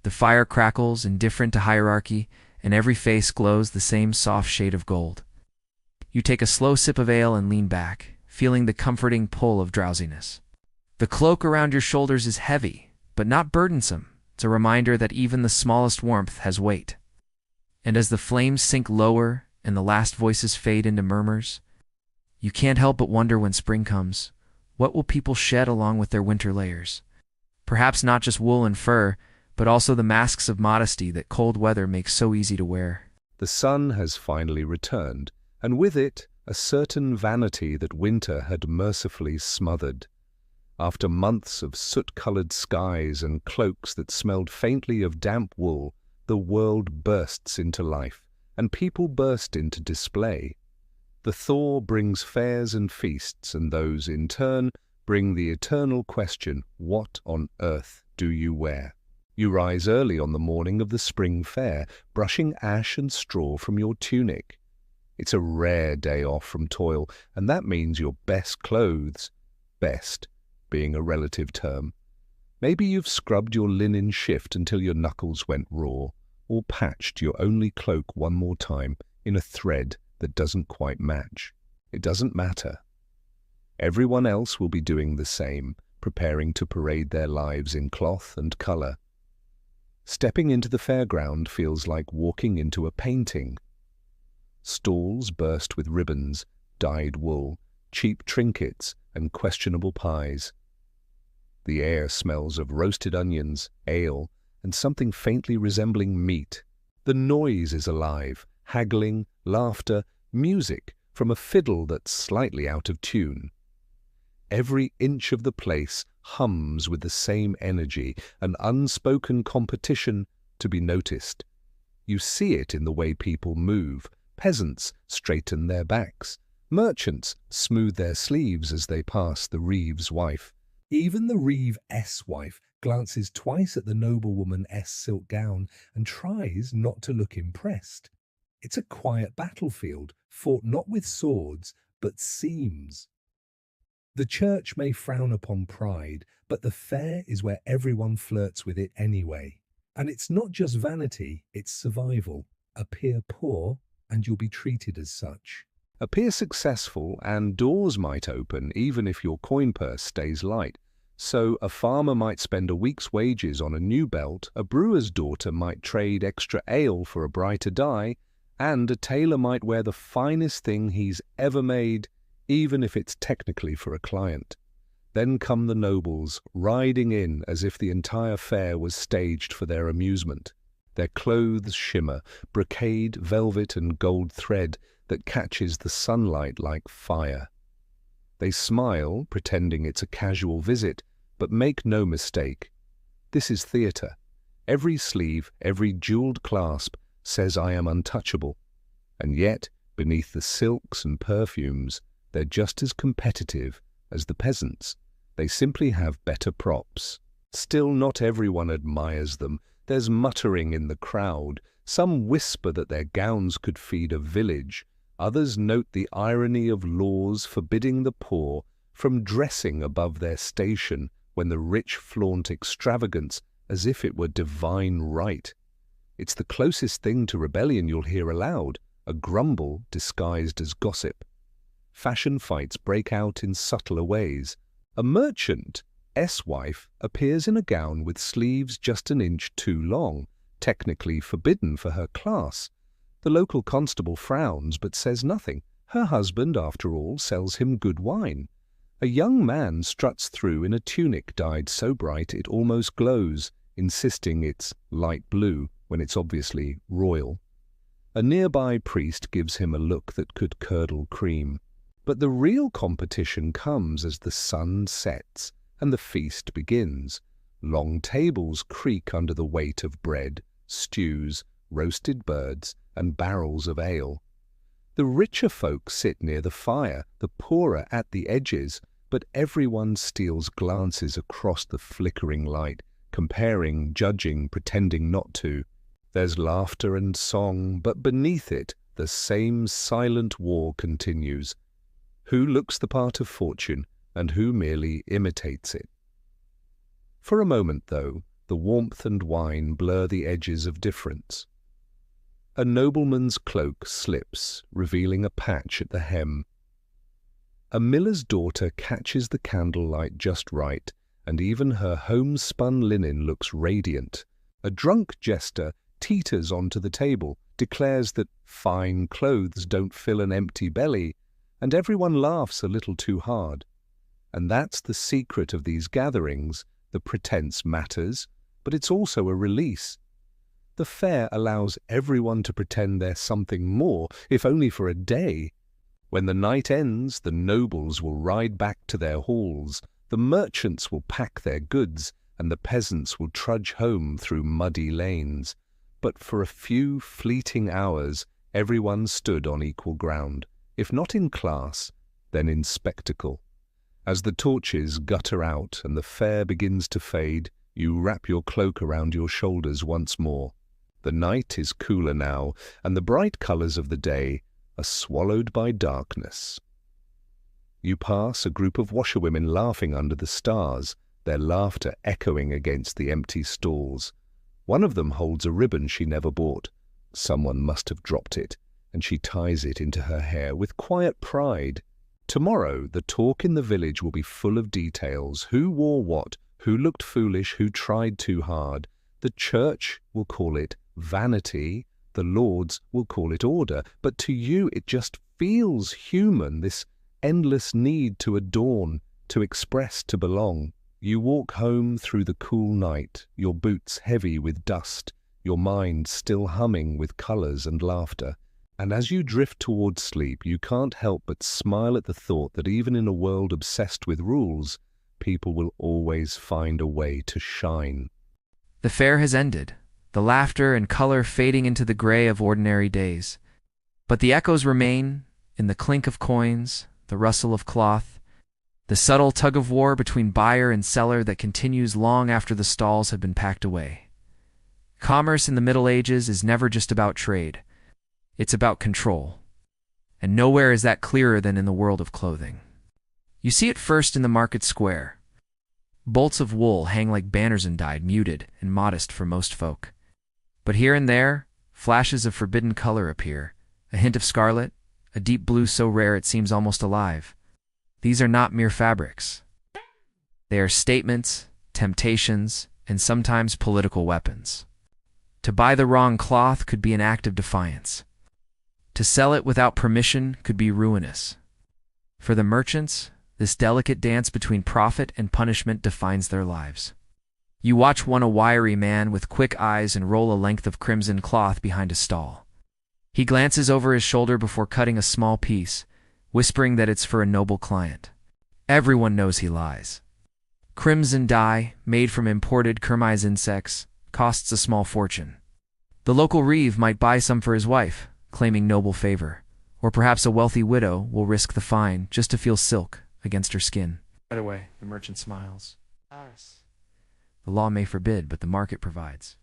The fire crackles, indifferent to hierarchy, and every face glows the same soft shade of gold. You take a slow sip of ale and lean back, feeling the comforting pull of drowsiness. The cloak around your shoulders is heavy, but not burdensome. It's a reminder that even the smallest warmth has weight. And as the flames sink lower and the last voices fade into murmurs, you can't help but wonder when spring comes, what will people shed along with their winter layers? Perhaps not just wool and fur, but also the masks of modesty that cold weather makes so easy to wear. The sun has finally returned, and with it a certain vanity that winter had mercifully smothered. After months of soot-colored skies and cloaks that smelled faintly of damp wool, the world bursts into life, and people burst into display. The thaw brings fairs and feasts, and those, in turn, bring the eternal question, what on earth do you wear? You rise early on the morning of the spring fair, brushing ash and straw from your tunic. It's a rare day off from toil, and that means your best clothes, best being a relative term. Maybe you've scrubbed your linen shift until your knuckles went raw, or patched your only cloak one more time in a thread that doesn't quite match. It doesn't matter. Everyone else will be doing the same, preparing to parade their lives in cloth and colour. Stepping into the fairground feels like walking into a painting. Stalls burst with ribbons, dyed wool, cheap trinkets, and questionable pies. The air smells of roasted onions, ale, and something faintly resembling meat. The noise is alive, haggling, laughter, music from a fiddle that's slightly out of tune. Every inch of the place hums with the same energy, an unspoken competition to be noticed. You see it in the way people move. Peasants straighten their backs. Merchants smooth their sleeves as they pass the reeve's wife. Even the reeve-s wife glances twice at the noblewoman-s silk gown and tries not to look impressed. It's a quiet battlefield, fought not with swords, but seams. The church may frown upon pride, but the fair is where everyone flirts with it anyway. And it's not just vanity, it's survival. Appear poor, and you'll be treated as such. Appear successful, and doors might open even if your coin purse stays light. So a farmer might spend a week's wages on a new belt, a brewer's daughter might trade extra ale for a brighter dye, and a tailor might wear the finest thing he's ever made, even if it's technically for a client. Then come the nobles, riding in as if the entire fair was staged for their amusement. Their clothes shimmer, brocade, velvet, and gold thread that catches the sunlight like fire. They smile, pretending it's a casual visit, but make no mistake. This is theatre. Every sleeve, every jeweled clasp says I am untouchable. And yet, beneath the silks and perfumes, they're just as competitive as the peasants. They simply have better props. Still, not everyone admires them. There's muttering in the crowd. Some whisper that their gowns could feed a village. Others note the irony of laws forbidding the poor from dressing above their station when the rich flaunt extravagance as if it were divine right. It's the closest thing to rebellion you'll hear aloud, a grumble disguised as gossip. Fashion fights break out in subtler ways. A merchant's wife appears in a gown with sleeves just an inch too long, technically forbidden for her class. The local constable frowns but says nothing. Her husband, after all, sells him good wine. A young man struts through in a tunic dyed so bright it almost glows, insisting it's light blue when it's obviously royal. A nearby priest gives him a look that could curdle cream. But the real competition comes as the sun sets and the feast begins. Long tables creak under the weight of bread, stews, roasted birds, and barrels of ale. The richer folk sit near the fire, the poorer at the edges, but everyone steals glances across the flickering light, comparing, judging, pretending not to. There's laughter and song, but beneath it, the same silent war continues. Who looks the part of fortune, and who merely imitates it? For a moment, though, the warmth and wine blur the edges of difference. A nobleman's cloak slips, revealing a patch at the hem. A miller's daughter catches the candlelight just right, and even her homespun linen looks radiant. A drunk jester teeters onto the table, declares that fine clothes don't fill an empty belly, and everyone laughs a little too hard. And that's the secret of these gatherings. The pretense matters, but it's also a release. The fair allows everyone to pretend they're something more, if only for a day. When the night ends, the nobles will ride back to their halls, the merchants will pack their goods, and the peasants will trudge home through muddy lanes. But for a few fleeting hours, everyone stood on equal ground, if not in class, then in spectacle. As the torches gutter out and the fair begins to fade, you wrap your cloak around your shoulders once more. The night is cooler now, and the bright colours of the day are swallowed by darkness. You pass a group of washerwomen laughing under the stars, their laughter echoing against the empty stalls. One of them holds a ribbon she never bought. Someone must have dropped it, and she ties it into her hair with quiet pride. Tomorrow, the talk in the village will be full of details. Who wore what, who looked foolish, who tried too hard. The church will call it vanity, the lords will call it order, but to you it just feels human, this endless need to adorn, to express, to belong. You walk home through the cool night, your boots heavy with dust, your mind still humming with colours and laughter. And as you drift towards sleep, you can't help but smile at the thought that even in a world obsessed with rules, people will always find a way to shine. The fair has ended, the laughter and color fading into the gray of ordinary days. But the echoes remain in the clink of coins, the rustle of cloth, the subtle tug-of-war between buyer and seller that continues long after the stalls have been packed away. Commerce in the Middle Ages is never just about trade. It's about control. And nowhere is that clearer than in the world of clothing. You see it first in the market square. Bolts of wool hang like banners and dyed, muted and modest for most folk. But here and there, flashes of forbidden color appear, a hint of scarlet, a deep blue so rare it seems almost alive. These are not mere fabrics. They are statements, temptations, and sometimes political weapons. To buy the wrong cloth could be an act of defiance. To sell it without permission could be ruinous. For the merchants, this delicate dance between profit and punishment defines their lives. You watch one a wiry man with quick eyes and roll a length of crimson cloth behind a stall. He glances over his shoulder before cutting a small piece, whispering that it's for a noble client. Everyone knows he lies. Crimson dye, made from imported kermes insects, costs a small fortune. The local reeve might buy some for his wife, claiming noble favor, or perhaps a wealthy widow will risk the fine just to feel silk against her skin. By the way, the merchant smiles. The law may forbid, but the market provides.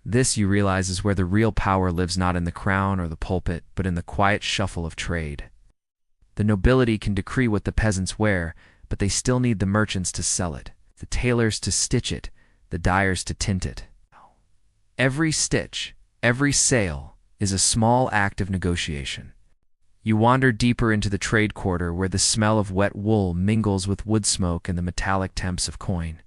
This, you realize, is where the real power lives, not in the crown or the pulpit, but in the quiet shuffle of trade. The nobility can decree what the peasants wear, but they still need the merchants to sell it, the tailors to stitch it, the dyers to tint it. Every stitch, every sale, is a small act of negotiation. You wander deeper into the trade quarter where the smell of wet wool mingles with wood smoke and the metallic temps of coin.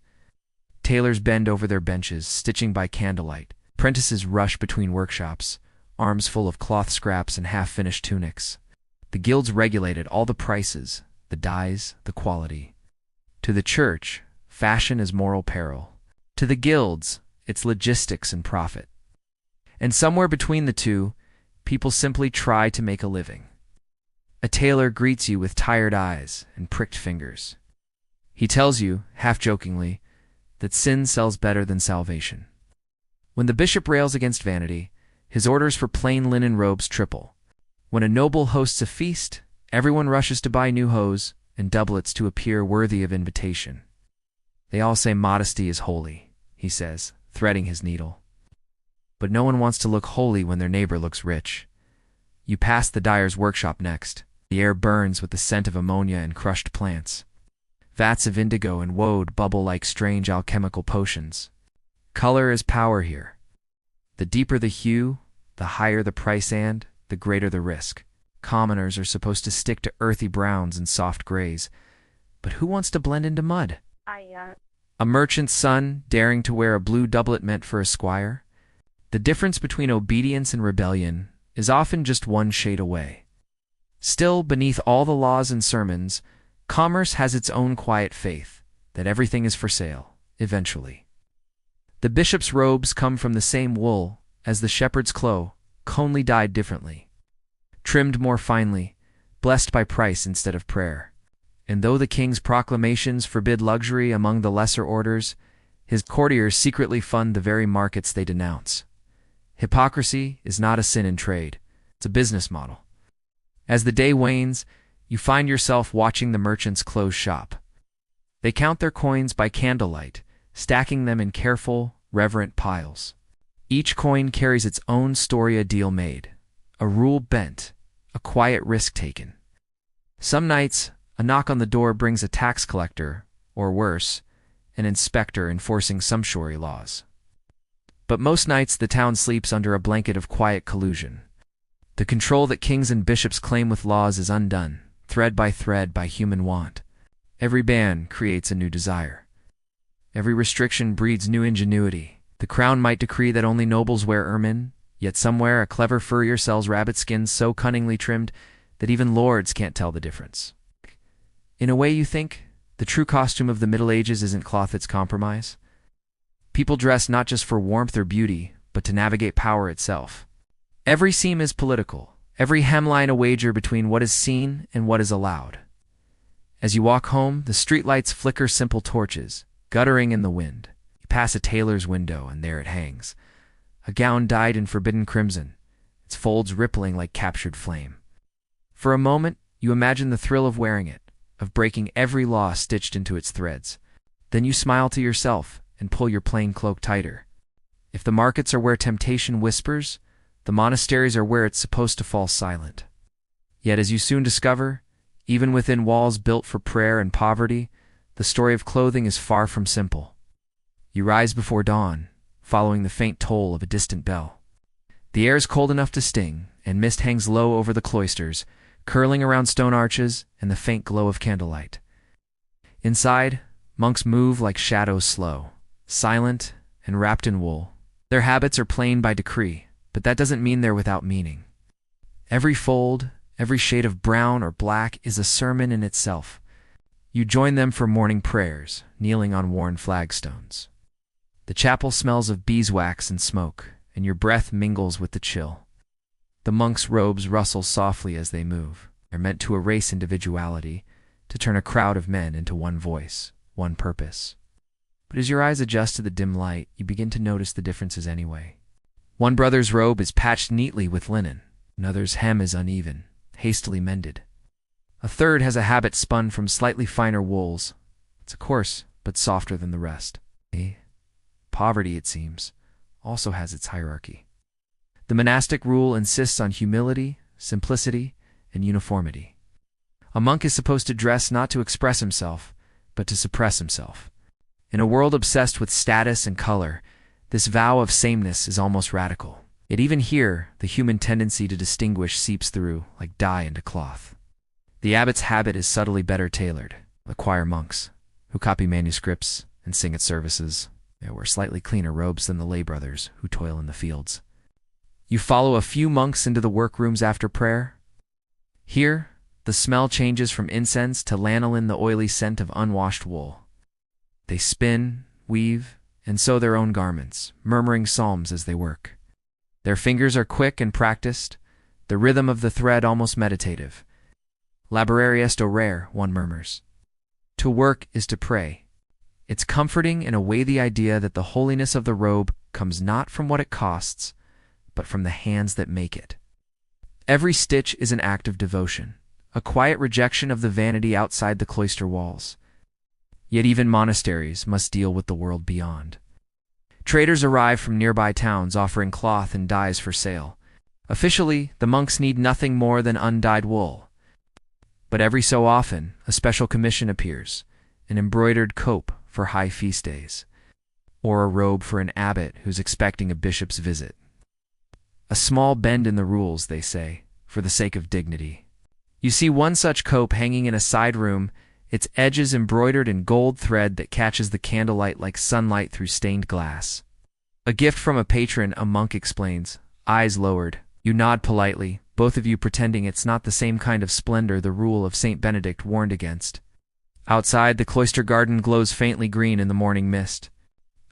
Tailors bend over their benches, stitching by candlelight. Apprentices rush between workshops, arms full of cloth scraps and half-finished tunics. The guilds regulated all the prices, the dyes, the quality. To the church, fashion is moral peril. To the guilds, it's logistics and profit. And somewhere between the two, people simply try to make a living. A tailor greets you with tired eyes and pricked fingers. He tells you, half-jokingly, that sin sells better than salvation. When the bishop rails against vanity, his orders for plain linen robes triple. When a noble hosts a feast, everyone rushes to buy new hose and doublets to appear worthy of invitation. They all say modesty is holy, he says, threading his needle. But no one wants to look holy when their neighbor looks rich. You pass the dyer's workshop next. The air burns with the scent of ammonia and crushed plants. Vats of indigo and woad bubble like strange alchemical potions. Color is power here. The deeper the hue, The higher the price and, the greater the risk. Commoners are supposed to stick to earthy browns and soft grays. But who wants to blend into mud? A merchant's son daring to wear a blue doublet meant for a squire? The difference between obedience and rebellion is often just one shade away. Still, beneath all the laws and sermons, commerce has its own quiet faith that everything is for sale, eventually. The bishop's robes come from the same wool as the shepherd's cloth, only dyed differently. Trimmed more finely, blessed by price instead of prayer. And though the king's proclamations forbid luxury among the lesser orders, his courtiers secretly fund the very markets they denounce. Hypocrisy is not a sin in trade, it's a business model. As the day wanes, you find yourself watching the merchants close shop. They count their coins by candlelight, stacking them in careful, reverent piles. Each coin carries its own story, a deal made, a rule bent, a quiet risk taken. Some nights, a knock on the door brings a tax collector, or worse, an inspector enforcing sumptuary laws. But most nights the town sleeps under a blanket of quiet collusion. The control that kings and bishops claim with laws is undone, thread by human want. Every ban creates a new desire. Every restriction breeds new ingenuity. The crown might decree that only nobles wear ermine, yet somewhere a clever furrier sells rabbit skins so cunningly trimmed that even lords can't tell the difference. In a way, you think, the true costume of the Middle Ages isn't cloth, it's compromise. People dress not just for warmth or beauty, but to navigate power itself. Every seam is political, every hemline a wager between what is seen and what is allowed. As you walk home, the streetlights flicker simple torches, guttering in the wind. You pass a tailor's window, and there it hangs. A gown dyed in forbidden crimson, its folds rippling like captured flame. For a moment, you imagine the thrill of wearing it, of breaking every law stitched into its threads. Then you smile to yourself and pull your plain cloak tighter. If the markets are where temptation whispers, the monasteries are where it's supposed to fall silent. Yet as you soon discover, even within walls built for prayer and poverty, the story of clothing is far from simple. You rise before dawn, following the faint toll of a distant bell. The air is cold enough to sting, and mist hangs low over the cloisters, curling around stone arches and the faint glow of candlelight. Inside, monks move like shadows slow, silent and wrapped in wool. Their habits are plain by decree, but that doesn't mean they're without meaning. Every fold, every shade of brown or black is a sermon in itself. You join them for morning prayers, kneeling on worn flagstones. The chapel smells of beeswax and smoke, and your breath mingles with the chill. The monks' robes rustle softly as they move. They're meant to erase individuality, to turn a crowd of men into one voice, one purpose. But as your eyes adjust to the dim light, you begin to notice the differences anyway. One brother's robe is patched neatly with linen. Another's hem is uneven, hastily mended. A third has a habit spun from slightly finer wools. It's coarse, but softer than the rest. Poverty, it seems, also has its hierarchy. The monastic rule insists on humility, simplicity, and uniformity. A monk is supposed to dress not to express himself, but to suppress himself. In a world obsessed with status and color, this vow of sameness is almost radical. Yet even here, the human tendency to distinguish seeps through like dye into cloth. The abbot's habit is subtly better tailored. The choir monks, who copy manuscripts and sing at services, they wear slightly cleaner robes than the lay brothers who toil in the fields. You follow a few monks into the workrooms after prayer. Here, the smell changes from incense to lanolin, the oily scent of unwashed wool. They spin, weave, and sew their own garments, murmuring psalms as they work. Their fingers are quick and practiced, the rhythm of the thread almost meditative. Laborare est orare, one murmurs. To work is to pray. It's comforting in a way, the idea that the holiness of the robe comes not from what it costs, but from the hands that make it. Every stitch is an act of devotion, a quiet rejection of the vanity outside the cloister walls. Yet even monasteries must deal with the world beyond. Traders arrive from nearby towns offering cloth and dyes for sale. Officially, the monks need nothing more than undyed wool. But every so often, a special commission appears, an embroidered cope for high feast days, or a robe for an abbot who's expecting a bishop's visit. A small bend in the rules, they say, for the sake of dignity. You see one such cope hanging in a side room, its edges embroidered in gold thread that catches the candlelight like sunlight through stained glass. A gift from a patron, a monk explains, eyes lowered. You nod politely, both of you pretending it's not the same kind of splendor the rule of St. Benedict warned against. Outside, the cloister garden glows faintly green in the morning mist.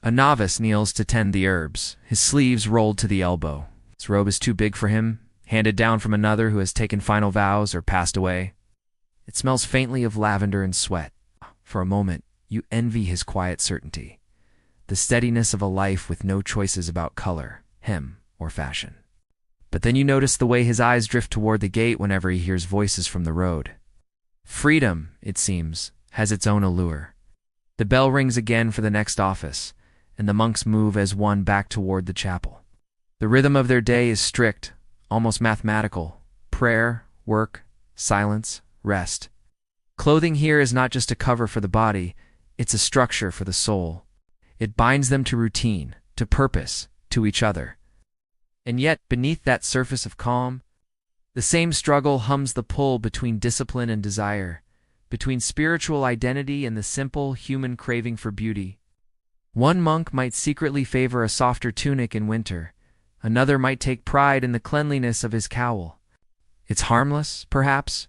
A novice kneels to tend the herbs, his sleeves rolled to the elbow. His robe is too big for him, handed down from another who has taken final vows or passed away. It smells faintly of lavender and sweat. For a moment, you envy his quiet certainty, the steadiness of a life with no choices about color, hem, or fashion. But then you notice the way his eyes drift toward the gate whenever he hears voices from the road. Freedom, it seems, has its own allure. The bell rings again for the next office, and the monks move as one back toward the chapel. The rhythm of their day is strict, almost mathematical. Prayer, work, silence, rest. Clothing here is not just a cover for the body, it's a structure for the soul. It binds them to routine, to purpose, to each other. And yet, beneath that surface of calm, the same struggle hums the pull between discipline and desire, between spiritual identity and the simple human craving for beauty. One monk might secretly favor a softer tunic in winter. Another might take pride in the cleanliness of his cowl. It's harmless, perhaps,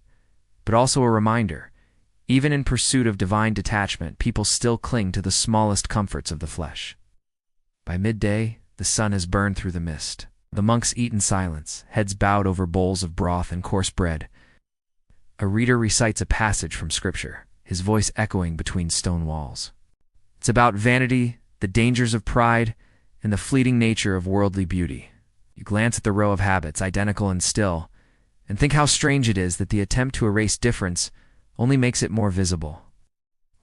but also a reminder. Even in pursuit of divine detachment, people still cling to the smallest comforts of the flesh. By midday, the sun has burned through the mist. The monks eat in silence, heads bowed over bowls of broth and coarse bread. A reader recites a passage from Scripture, his voice echoing between stone walls. It's about vanity, the dangers of pride, and the fleeting nature of worldly beauty. You glance at the row of habits, identical and still, and think how strange it is that the attempt to erase difference only makes it more visible.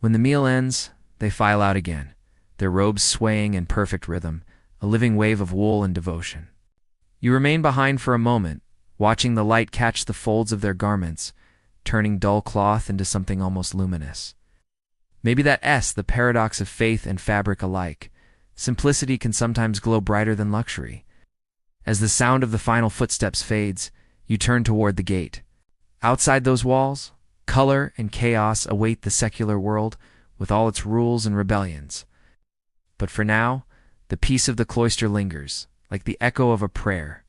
When the meal ends, they file out again, their robes swaying in perfect rhythm, a living wave of wool and devotion. You remain behind for a moment, watching the light catch the folds of their garments, turning dull cloth into something almost luminous. Maybe the paradox of faith and fabric alike. Simplicity can sometimes glow brighter than luxury. As the sound of the final footsteps fades, you turn toward the gate. Outside those walls, color and chaos await the secular world with all its rules and rebellions. But for now, the peace of the cloister lingers, like the echo of a prayer.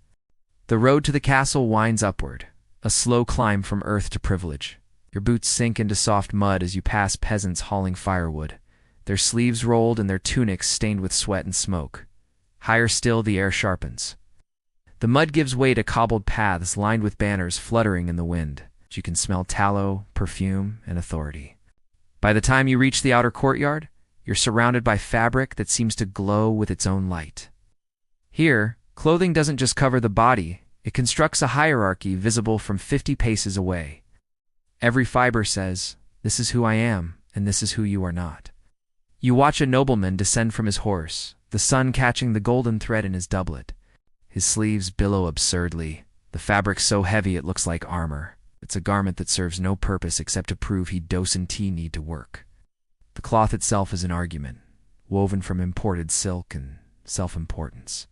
The road to the castle winds upward, a slow climb from earth to privilege. Your boots sink into soft mud as you pass peasants hauling firewood, their sleeves rolled and their tunics stained with sweat and smoke. Higher still, the air sharpens. The mud gives way to cobbled paths lined with banners fluttering in the wind. You can smell tallow, perfume, and authority. By the time you reach the outer courtyard, you're surrounded by fabric that seems to glow with its own light. Here, clothing doesn't just cover the body, it constructs a hierarchy visible from 50 paces away. Every fiber says, "This is who I am, and this is who you are not." You watch a nobleman descend from his horse, the sun catching the golden thread in his doublet. His sleeves billow absurdly, the fabric so heavy it looks like armor. It's a garment that serves no purpose except to prove he doesn't need to work. The cloth itself is an argument, woven from imported silk and self-importance.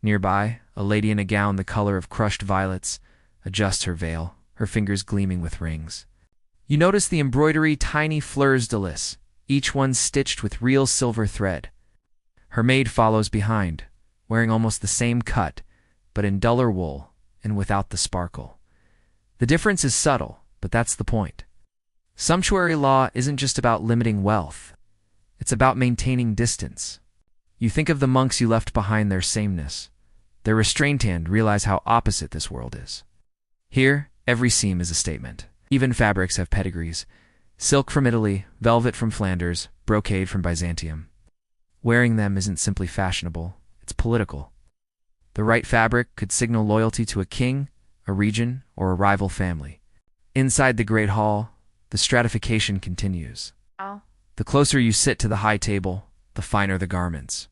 Nearby, a lady in a gown the color of crushed violets adjusts her veil, her fingers gleaming with rings. You notice the embroidery, tiny fleurs de lis, each one stitched with real silver thread. Her maid follows behind, wearing almost the same cut, but in duller wool and without the sparkle. The difference is subtle, but that's the point. Sumptuary law isn't just about limiting wealth. It's about maintaining distance. You think of the monks you left behind, their sameness, their restrained hand, realize how opposite this world is. Here, every seam is a statement. Even fabrics have pedigrees. Silk from Italy, velvet from Flanders, brocade from Byzantium. Wearing them isn't simply fashionable, it's political. The right fabric could signal loyalty to a king, a region, or a rival family. Inside the great hall, the stratification continues. The closer you sit to the high table, the finer the garments.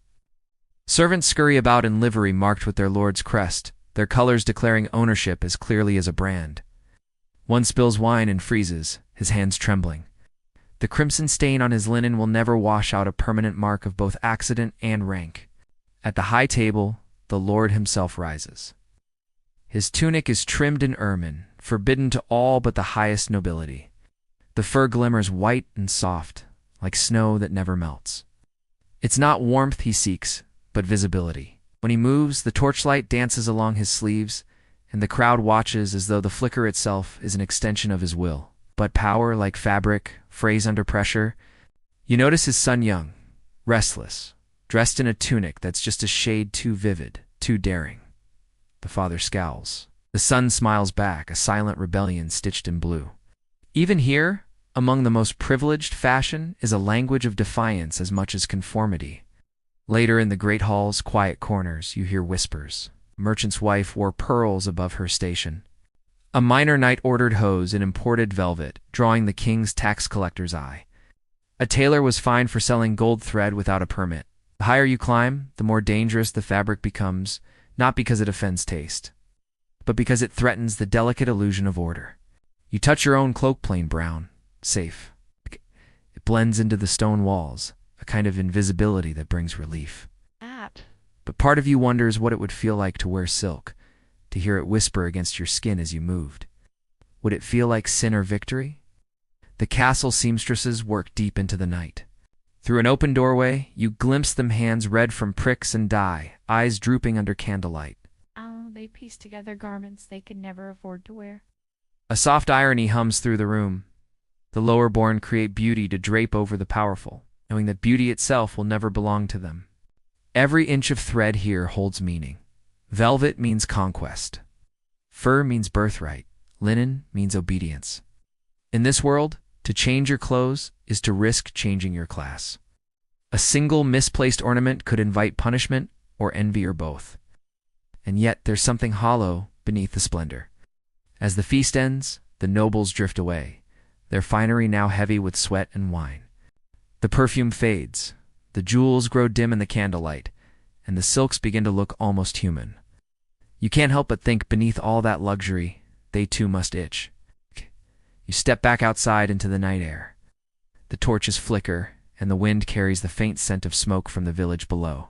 Servants scurry about in livery marked with their lord's crest, their colors declaring ownership as clearly as a brand. One spills wine and freezes, his hands trembling. The crimson stain on his linen will never wash out a permanent mark of both accident and rank. At the high table, the Lord himself rises. His tunic is trimmed in ermine, forbidden to all but the highest nobility. The fur glimmers white and soft, like snow that never melts. It's not warmth he seeks, but visibility. When he moves, the torchlight dances along his sleeves, and the crowd watches as though the flicker itself is an extension of his will. But power, like fabric, frays under pressure. You notice his son young, restless, dressed in a tunic that's just a shade too vivid, too daring. The father scowls. The son smiles back, a silent rebellion stitched in blue. Even here, among the most privileged, fashion is a language of defiance as much as conformity. Later in the great hall's quiet corners, you hear whispers. A merchant's wife wore pearls above her station. A minor knight ordered hose in imported velvet, drawing the king's tax collector's eye. A tailor was fined for selling gold thread without a permit. The higher you climb, the more dangerous the fabric becomes, not because it offends taste, but because it threatens the delicate illusion of order. You touch your own cloak plain brown, safe. It blends into the stone walls, a kind of invisibility that brings relief. But part of you wonders what it would feel like to wear silk, to hear it whisper against your skin as you moved. Would it feel like sin or victory? The castle seamstresses work deep into the night. Through an open doorway, you glimpse them, hands red from pricks and dye, eyes drooping under candlelight. They piece together garments they could never afford to wear. A soft irony hums through the room. The lower-born create beauty to drape over the powerful, knowing that beauty itself will never belong to them. Every inch of thread here holds meaning. Velvet means conquest. Fur means birthright. Linen means obedience. In this world, to change your clothes is to risk changing your class. A single misplaced ornament could invite punishment or envy or both. And yet there's something hollow beneath the splendor. As the feast ends, the nobles drift away, their finery now heavy with sweat and wine. The perfume fades, the jewels grow dim in the candlelight, and the silks begin to look almost human. You can't help but think beneath all that luxury, they too must itch. You step back outside into the night air. The torches flicker, and the wind carries the faint scent of smoke from the village below.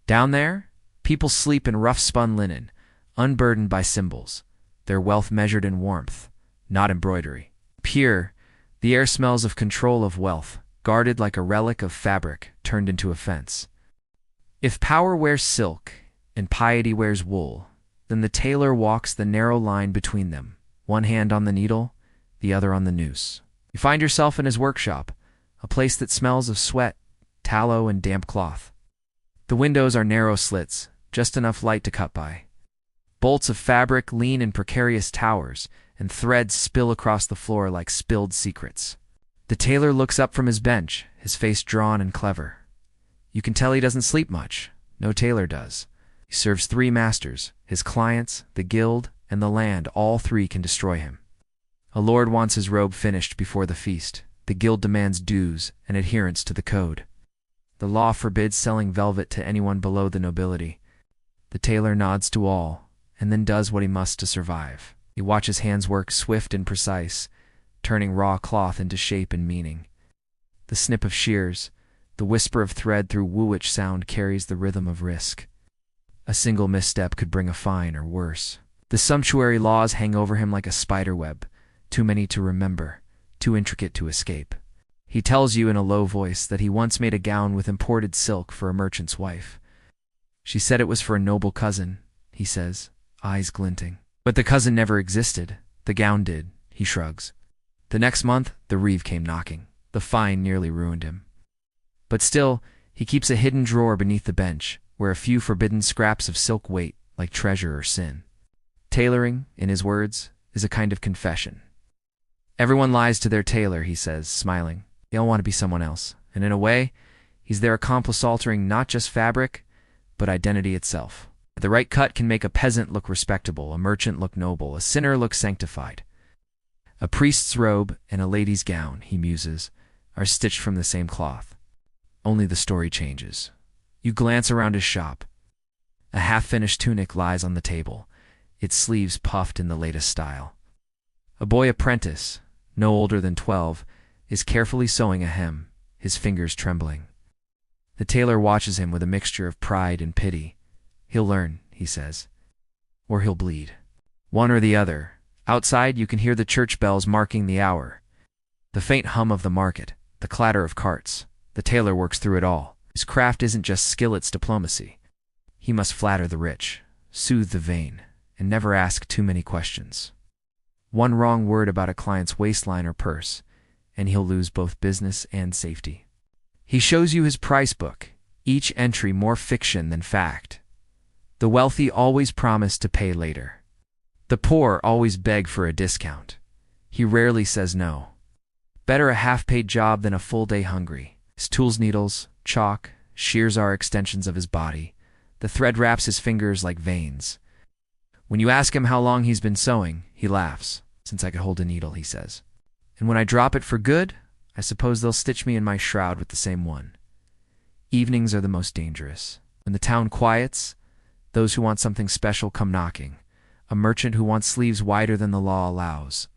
Down there, people sleep in rough-spun linen, unburdened by symbols, their wealth measured in warmth, not embroidery. Pure, the air smells of control of wealth, guarded like a relic of fabric turned into a fence. If power wears silk and piety wears wool, then the tailor walks the narrow line between them, one hand on the needle, the other on the noose. You find yourself in his workshop, a place that smells of sweat, tallow, and damp cloth. The windows are narrow slits, just enough light to cut by. Bolts of fabric lean in precarious towers, and threads spill across the floor like spilled secrets. The tailor looks up from his bench, his face drawn and clever. You can tell he doesn't sleep much. No tailor does. He serves 3 masters, his clients, the guild, and the land. All 3 can destroy him. A lord wants his robe finished before the feast. The guild demands dues and adherence to the code. The law forbids selling velvet to anyone below the nobility. The tailor nods to all, and then does what he must to survive. He watches hands work swift and precise, turning raw cloth into shape and meaning. The snip of shears, the whisper of thread through woo-witch sound carries the rhythm of risk. A single misstep could bring a fine or worse. The sumptuary laws hang over him like a spider web, too many to remember, too intricate to escape. He tells you in a low voice that he once made a gown with imported silk for a merchant's wife. She said it was for a noble cousin, he says, eyes glinting. But the cousin never existed. The gown did, he shrugs. The next month, the reeve came knocking. The fine nearly ruined him. But still, he keeps a hidden drawer beneath the bench, where a few forbidden scraps of silk wait, like treasure or sin. Tailoring, in his words, is a kind of confession. Everyone lies to their tailor, he says, smiling. They all want to be someone else, and in a way, he's their accomplice altering not just fabric, but identity itself. The right cut can make a peasant look respectable, a merchant look noble, a sinner look sanctified. A priest's robe and a lady's gown, he muses, are stitched from the same cloth. Only the story changes. You glance around his shop. A half-finished tunic lies on the table, its sleeves puffed in the latest style. A boy apprentice, no older than 12, is carefully sewing a hem, his fingers trembling. The tailor watches him with a mixture of pride and pity. He'll learn, he says, or he'll bleed. One or the other. Outside, you can hear the church bells marking the hour. The faint hum of the market, the clatter of carts. The tailor works through it all. His craft isn't just skill, it's diplomacy. He must flatter the rich, soothe the vain, and never ask too many questions. One wrong word about a client's waistline or purse, and he'll lose both business and safety. He shows you his price book, each entry more fiction than fact. The wealthy always promise to pay later. The poor always beg for a discount. He rarely says no. Better a half-paid job than a full day hungry. His tools, needles, chalk, shears are extensions of his body. The thread wraps his fingers like veins. When you ask him how long he's been sewing, he laughs. Since I could hold a needle, he says. And when I drop it for good, I suppose they'll stitch me in my shroud with the same one. Evenings are the most dangerous. When the town quiets, those who want something special come knocking. A merchant who wants sleeves wider than the law allows.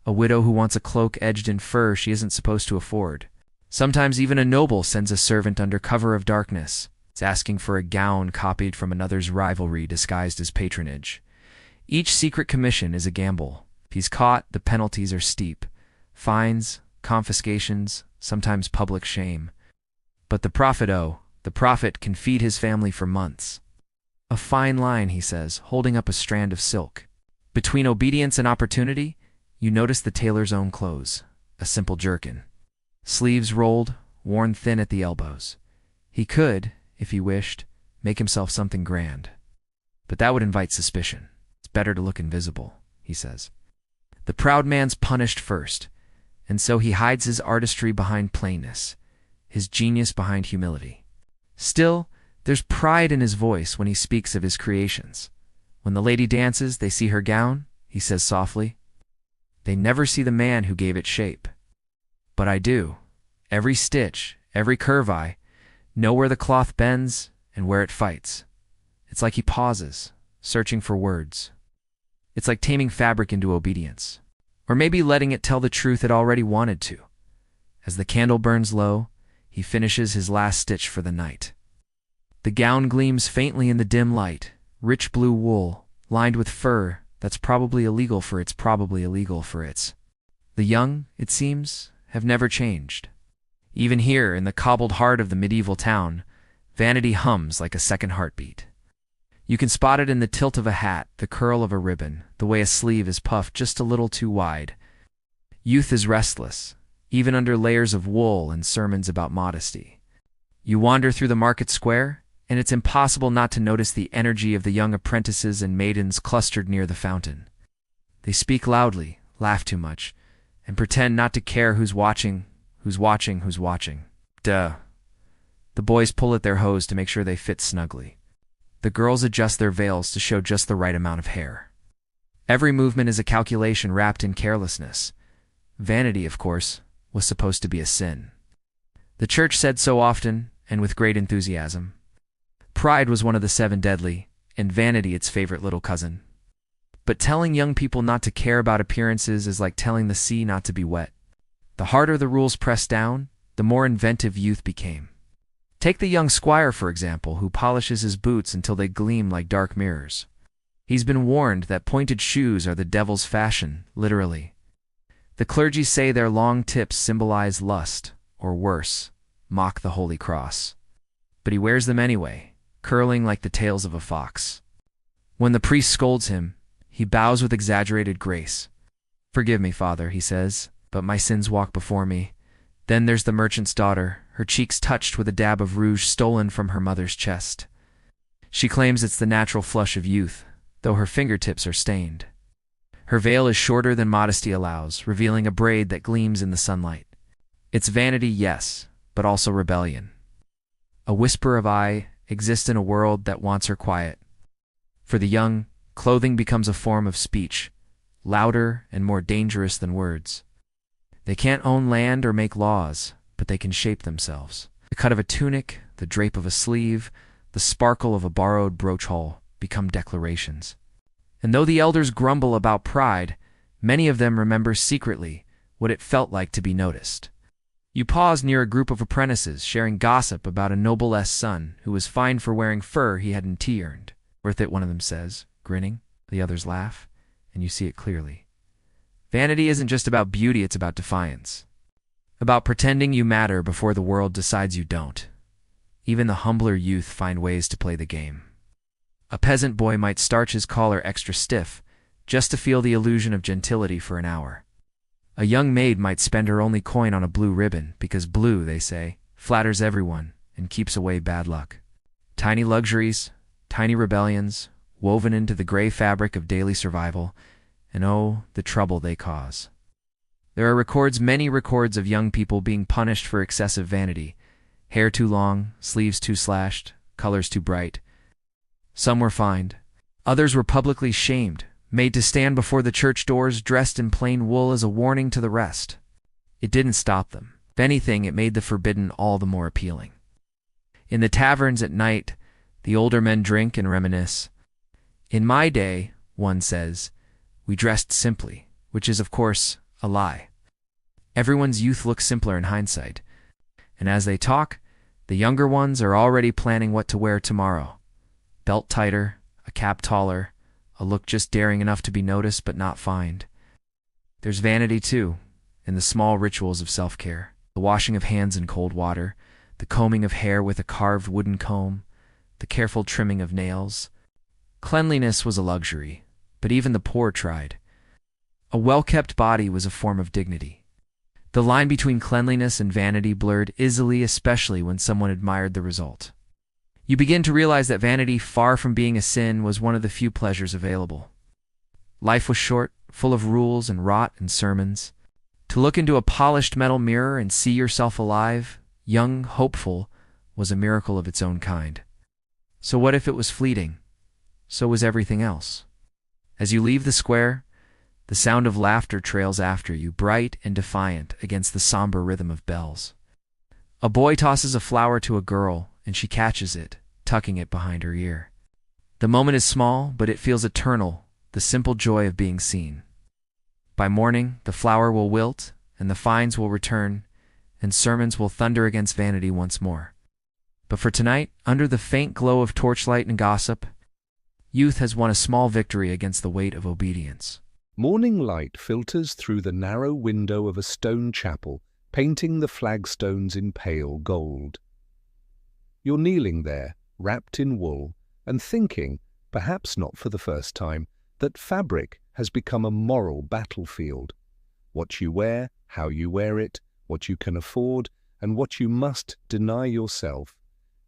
A widow who wants a cloak edged in fur she isn't supposed to afford. Sometimes even a noble sends a servant under cover of darkness. It's asking for a gown copied from another's rivalry disguised as patronage. Each secret commission is a gamble. If he's caught, the penalties are steep. Fines, confiscations, sometimes public shame. But the prophet can feed his family for months. A fine line, he says, holding up a strand of silk. Between obedience and opportunity, you notice the tailor's own clothes, a simple jerkin. Sleeves rolled, worn thin at the elbows. He could, if he wished, make himself something grand. But that would invite suspicion. It's better to look invisible, he says. The proud man's punished first, and so he hides his artistry behind plainness, his genius behind humility. Still, there's pride in his voice when he speaks of his creations. When the lady dances, they see her gown, he says softly. They never see the man who gave it shape. But I do. Every stitch, every curve I know where the cloth bends and where it fights. It's like he pauses, searching for words. It's like taming fabric into obedience. Or maybe letting it tell the truth it already wanted to. As the candle burns low, he finishes his last stitch for the night. The gown gleams faintly in the dim light, rich blue wool, lined with fur that's probably illegal for its. The young, it seems, have never changed. Even here, in the cobbled heart of the medieval town, vanity hums like a second heartbeat. You can spot it in the tilt of a hat, the curl of a ribbon, the way a sleeve is puffed just a little too wide. Youth is restless, even under layers of wool and sermons about modesty. You wander through the market square, and it's impossible not to notice the energy of the young apprentices and maidens clustered near the fountain. They speak loudly, laugh too much, and pretend not to care who's watching. Duh. The boys pull at their hose to make sure they fit snugly. The girls adjust their veils to show just the right amount of hair. Every movement is a calculation wrapped in carelessness. Vanity, of course, was supposed to be a sin. The church said so often, and with great enthusiasm. Pride was one of the 7 deadly, and vanity its favorite little cousin. But telling young people not to care about appearances is like telling the sea not to be wet. The harder the rules pressed down, the more inventive youth became. Take the young squire, for example, who polishes his boots until they gleam like dark mirrors. He's been warned that pointed shoes are the devil's fashion, literally. The clergy say their long tips symbolize lust, or worse, mock the Holy Cross. But he wears them anyway, curling like the tails of a fox. When the priest scolds him, he bows with exaggerated grace. "Forgive me, Father," he says, "but my sins walk before me." Then there's the merchant's daughter, her cheeks touched with a dab of rouge stolen from her mother's chest. She claims it's the natural flush of youth, though her fingertips are stained. Her veil is shorter than modesty allows, revealing a braid that gleams in the sunlight. It's vanity, yes, but also rebellion. A whisper of I exists in a world that wants her quiet. For the young, clothing becomes a form of speech, louder and more dangerous than words. They can't own land or make laws, but they can shape themselves. The cut of a tunic, the drape of a sleeve, the sparkle of a borrowed brooch hole become declarations. And though the elders grumble about pride, many of them remember secretly what it felt like to be noticed. You pause near a group of apprentices sharing gossip about a noblesse son who was fined for wearing fur he hadn't earned. Worth it, one of them says, grinning. The others laugh, and you see it clearly. Vanity isn't just about beauty, it's about defiance. About pretending you matter before the world decides you don't. Even the humbler youth find ways to play the game. A peasant boy might starch his collar extra stiff, just to feel the illusion of gentility for an hour. A young maid might spend her only coin on a blue ribbon, because blue, they say, flatters everyone and keeps away bad luck. Tiny luxuries, tiny rebellions, woven into the gray fabric of daily survival, and oh, the trouble they cause. There are many records of young people being punished for excessive vanity. Hair too long, sleeves too slashed, colors too bright. Some were fined. Others were publicly shamed, made to stand before the church doors dressed in plain wool as a warning to the rest. It didn't stop them. If anything, it made the forbidden all the more appealing. In the taverns at night, the older men drink and reminisce. In my day, one says, we dressed simply, which is, of course, a lie. Everyone's youth looks simpler in hindsight. And as they talk, the younger ones are already planning what to wear tomorrow. Belt tighter, a cap taller, a look just daring enough to be noticed but not fined. There's vanity, too, in the small rituals of self-care. The washing of hands in cold water, the combing of hair with a carved wooden comb, the careful trimming of nails. Cleanliness was a luxury, but even the poor tried. A well-kept body was a form of dignity. The line between cleanliness and vanity blurred easily, especially when someone admired the result. You begin to realize that vanity, far from being a sin, was one of the few pleasures available. Life was short, full of rules and rot and sermons. To look into a polished metal mirror and see yourself alive, young, hopeful, was a miracle of its own kind. So what if it was fleeting? So was everything else. As you leave the square, the sound of laughter trails after you, bright and defiant against the somber rhythm of bells. A boy tosses a flower to a girl, and she catches it, tucking it behind her ear. The moment is small, but it feels eternal, the simple joy of being seen. By morning, the flower will wilt, and the fines will return, and sermons will thunder against vanity once more. But for tonight, under the faint glow of torchlight and gossip, youth has won a small victory against the weight of obedience. Morning light filters through the narrow window of a stone chapel, painting the flagstones in pale gold. You're kneeling there, wrapped in wool, and thinking, perhaps not for the first time, that fabric has become a moral battlefield. What you wear, how you wear it, what you can afford, and what you must deny yourself.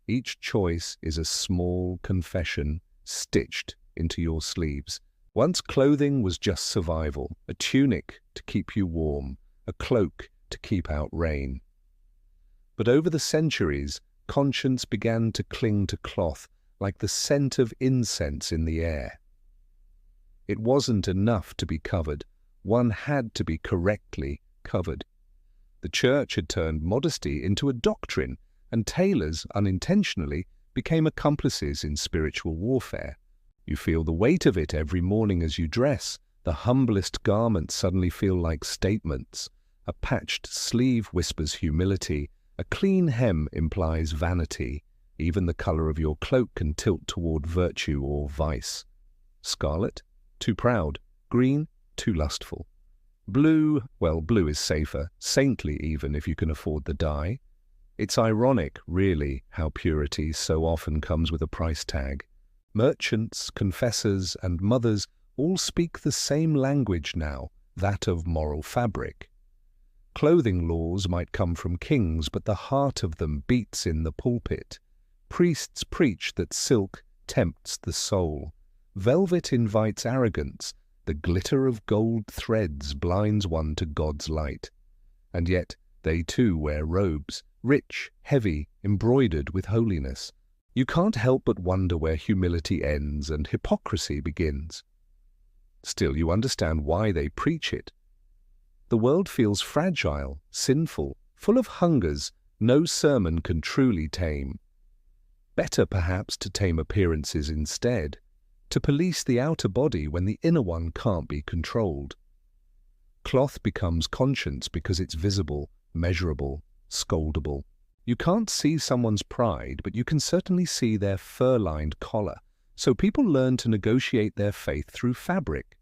Each choice is a small confession stitched into your sleeves. Once clothing was just survival, a tunic to keep you warm, a cloak to keep out rain. But over the centuries, conscience began to cling to cloth like the scent of incense in the air. It wasn't enough to be covered, one had to be correctly covered. The church had turned modesty into a doctrine, and tailors, unintentionally, became accomplices in spiritual warfare. You feel the weight of it every morning as you dress. The humblest garments suddenly feel like statements. A patched sleeve whispers humility. A clean hem implies vanity. Even the color of your cloak can tilt toward virtue or vice. Scarlet? Too proud. Green? Too lustful. Blue? Well, blue is safer, saintly even if you can afford the dye. It's ironic, really, how purity so often comes with a price tag. Merchants, confessors, and mothers all speak the same language now, that of moral fabric. Clothing laws might come from kings, but the heart of them beats in the pulpit. Priests preach that silk tempts the soul. Velvet invites arrogance. The glitter of gold threads blinds one to God's light. And yet they too wear robes, rich, heavy, embroidered with holiness. You can't help but wonder where humility ends and hypocrisy begins. Still, you understand why they preach it. The world feels fragile, sinful, full of hungers no sermon can truly tame. Better perhaps to tame appearances instead, to police the outer body when the inner one can't be controlled. Cloth becomes conscience because it's visible, measurable, scoldable. You can't see someone's pride, but you can certainly see their fur-lined collar, So people learn to negotiate their faith through fabric.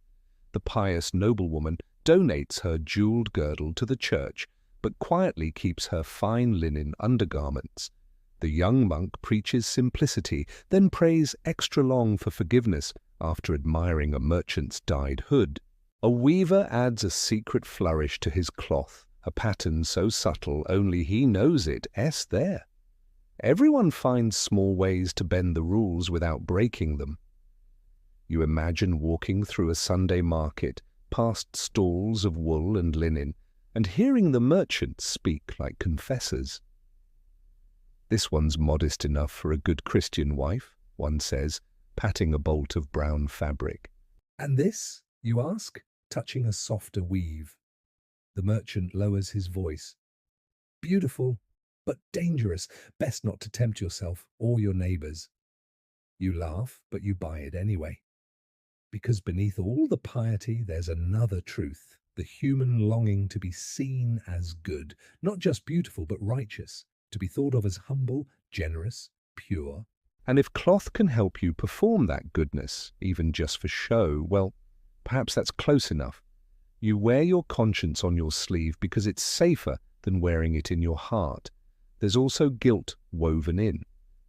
The pious noblewoman donates her jeweled girdle to the church, but quietly keeps her fine linen undergarments. The young monk preaches simplicity, then prays extra long for forgiveness after admiring a merchant's dyed hood. A weaver adds a secret flourish to his cloth, a pattern so subtle only he knows it's there. Everyone finds small ways to bend the rules without breaking them. You imagine walking through a Sunday market, past stalls of wool and linen, and hearing the merchants speak like confessors. "This one's modest enough for a good Christian wife," one says, patting a bolt of brown fabric. "And this?" you ask, touching a softer weave. The merchant lowers his voice. "Beautiful, but dangerous. Best not to tempt yourself or your neighbors." You laugh, but you buy it anyway. Because beneath all the piety, there's another truth, the human longing to be seen as good, not just beautiful, but righteous, to be thought of as humble, generous, pure. And if cloth can help you perform that goodness, even just for show, well, perhaps that's close enough. You wear your conscience on your sleeve because it's safer than wearing it in your heart. There's also guilt woven in,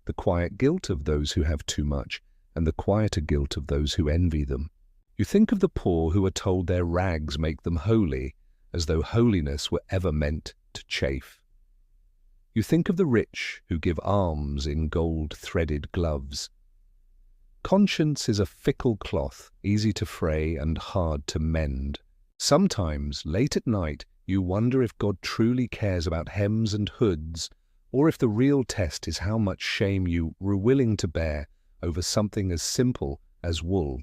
the quiet guilt of those who have too much, and the quieter guilt of those who envy them. You think of the poor who are told their rags make them holy, as though holiness were ever meant to chafe. You think of the rich who give alms in gold-threaded gloves. Conscience is a fickle cloth, easy to fray and hard to mend. Sometimes, late at night, you wonder if God truly cares about hems and hoods, or if the real test is how much shame you were willing to bear over something as simple as wool.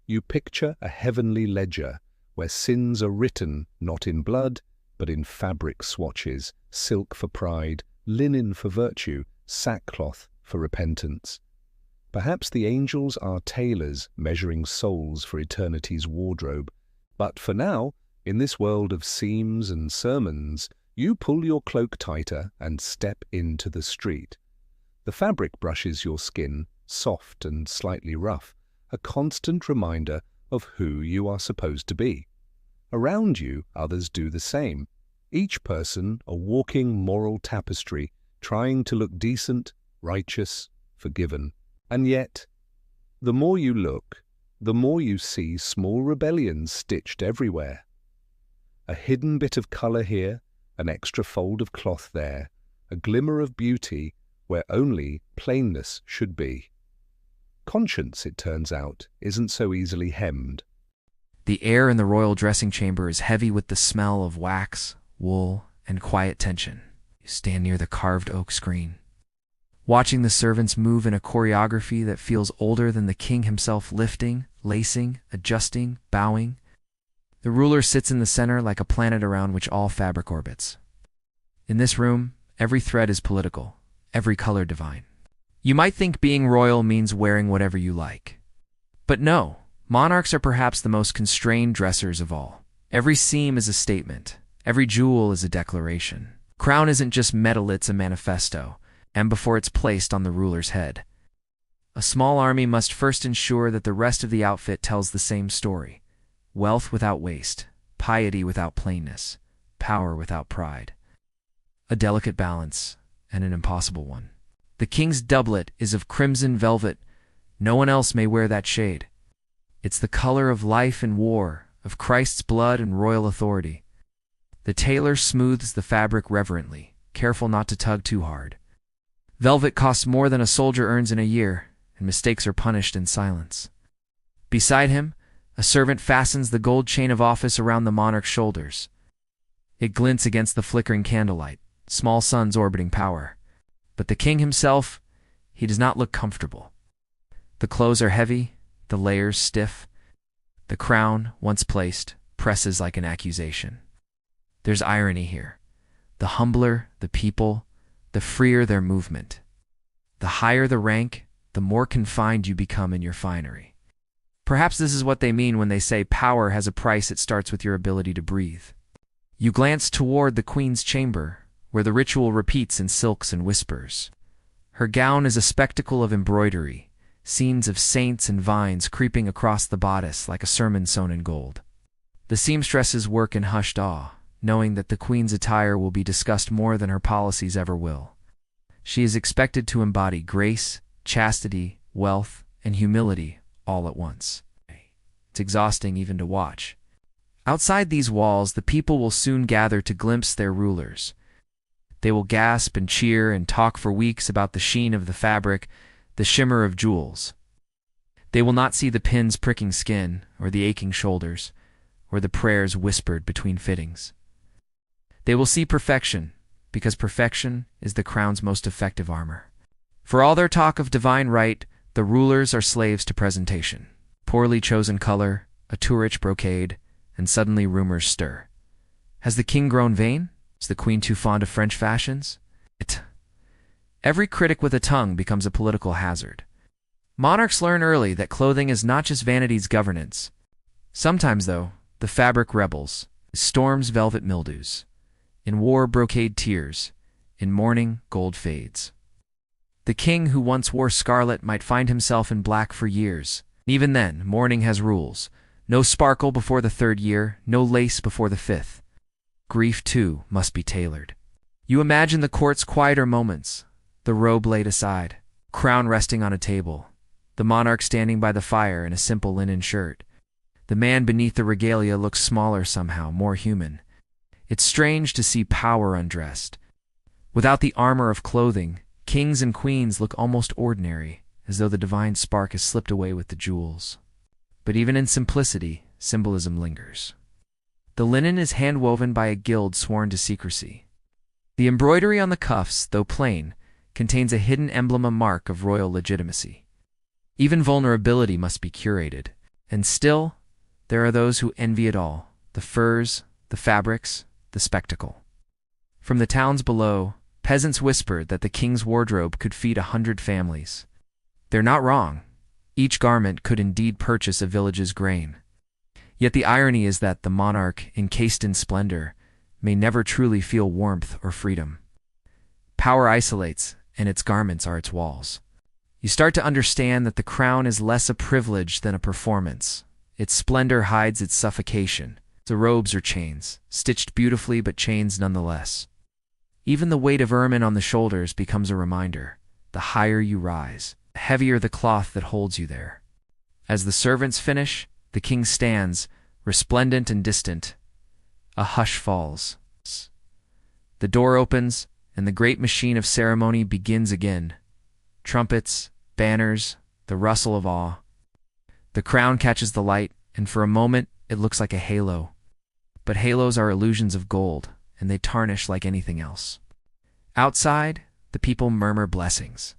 You picture a heavenly ledger where sins are written not in blood, but in fabric swatches, silk for pride, linen for virtue, sackcloth for repentance. Perhaps the angels are tailors measuring souls for eternity's wardrobe. But for now, in this world of seams and sermons, you pull your cloak tighter and step into the street. The fabric brushes your skin, soft and slightly rough, a constant reminder of who you are supposed to be. Around you, others do the same, each person a walking moral tapestry, trying to look decent, righteous, forgiven. And yet, the more you look, the more you see small rebellions stitched everywhere. A hidden bit of colour here, an extra fold of cloth there, a glimmer of beauty where only plainness should be. Conscience, it turns out, isn't so easily hemmed. The air in the royal dressing chamber is heavy with the smell of wax, wool, and quiet tension. You stand near the carved oak screen, watching the servants move in a choreography that feels older than the king himself, lifting, lacing, adjusting, bowing. The ruler sits in the center like a planet around which all fabric orbits. In this room, every thread is political, every color divine. You might think being royal means wearing whatever you like. But no, monarchs are perhaps the most constrained dressers of all. Every seam is a statement. Every jewel is a declaration. Crown isn't just metal, it's a manifesto, and before it's placed on the ruler's head. A small army must first ensure that the rest of the outfit tells the same story. Wealth without waste, piety without plainness, power without pride. A delicate balance, and an impossible one. The king's doublet is of crimson velvet. No one else may wear that shade. It's the color of life and war, of Christ's blood and royal authority. The tailor smooths the fabric reverently, careful not to tug too hard. Velvet costs more than a soldier earns in a year, and mistakes are punished in silence. Beside him, a servant fastens the gold chain of office around the monarch's shoulders. It glints against the flickering candlelight, small suns orbiting power. But the king himself, he does not look comfortable. The clothes are heavy, the layers stiff. The crown, once placed, presses like an accusation. There's irony here. The humbler the people, the freer their movement. The higher the rank, the more confined you become in your finery. Perhaps this is what they mean when they say power has a price. It starts with your ability to breathe. You glance toward the queen's chamber, where the ritual repeats in silks and whispers. Her gown is a spectacle of embroidery, scenes of saints and vines creeping across the bodice like a sermon sewn in gold. The seamstresses work in hushed awe, knowing that the queen's attire will be discussed more than her policies ever will. She is expected to embody grace, chastity, wealth, and humility all at once. It's exhausting even to watch. Outside these walls, the people will soon gather to glimpse their rulers. They will gasp and cheer and talk for weeks about the sheen of the fabric, the shimmer of jewels. They will not see the pins pricking skin, or the aching shoulders, or the prayers whispered between fittings. They will see perfection, because perfection is the crown's most effective armor. For all their talk of divine right, the rulers are slaves to presentation. Poorly chosen color, a too rich brocade, and suddenly rumors stir. Has the king grown vain? Is the queen too fond of French fashions? Every critic with a tongue becomes a political hazard. Monarchs learn early that clothing is not just vanity's governance. Sometimes, though, the fabric rebels. Storms velvet mildews. In war brocade tears. In mourning gold fades. The king who once wore scarlet might find himself in black for years. Even then, mourning has rules. No sparkle before the 3rd year, no lace before the 5th. Grief, too, must be tailored. You imagine the court's quieter moments, the robe laid aside, crown resting on a table, the monarch standing by the fire in a simple linen shirt. The man beneath the regalia looks smaller somehow, more human. It's strange to see power undressed. Without the armor of clothing, kings and queens look almost ordinary, as though the divine spark has slipped away with the jewels. But even in simplicity, symbolism lingers. The linen is hand-woven by a guild sworn to secrecy. The embroidery on the cuffs, though plain, contains a hidden emblem, a mark of royal legitimacy. Even vulnerability must be curated. And still, there are those who envy it all, the furs, the fabrics, the spectacle. From the towns below, peasants whispered that the king's wardrobe could feed 100 families. They're not wrong. Each garment could indeed purchase a village's grain. Yet the irony is that the monarch, encased in splendor, may never truly feel warmth or freedom. Power isolates, and its garments are its walls. You start to understand that the crown is less a privilege than a performance. Its splendor hides its suffocation. The robes are chains, stitched beautifully but chains nonetheless. Even the weight of ermine on the shoulders becomes a reminder. The higher you rise, the heavier the cloth that holds you there. As the servants finish, the king stands, resplendent and distant. A hush falls. The door opens, and the great machine of ceremony begins again. Trumpets, banners, the rustle of awe. The crown catches the light, and for a moment it looks like a halo. But halos are illusions of gold, and they tarnish like anything else. Outside, the people murmur blessings.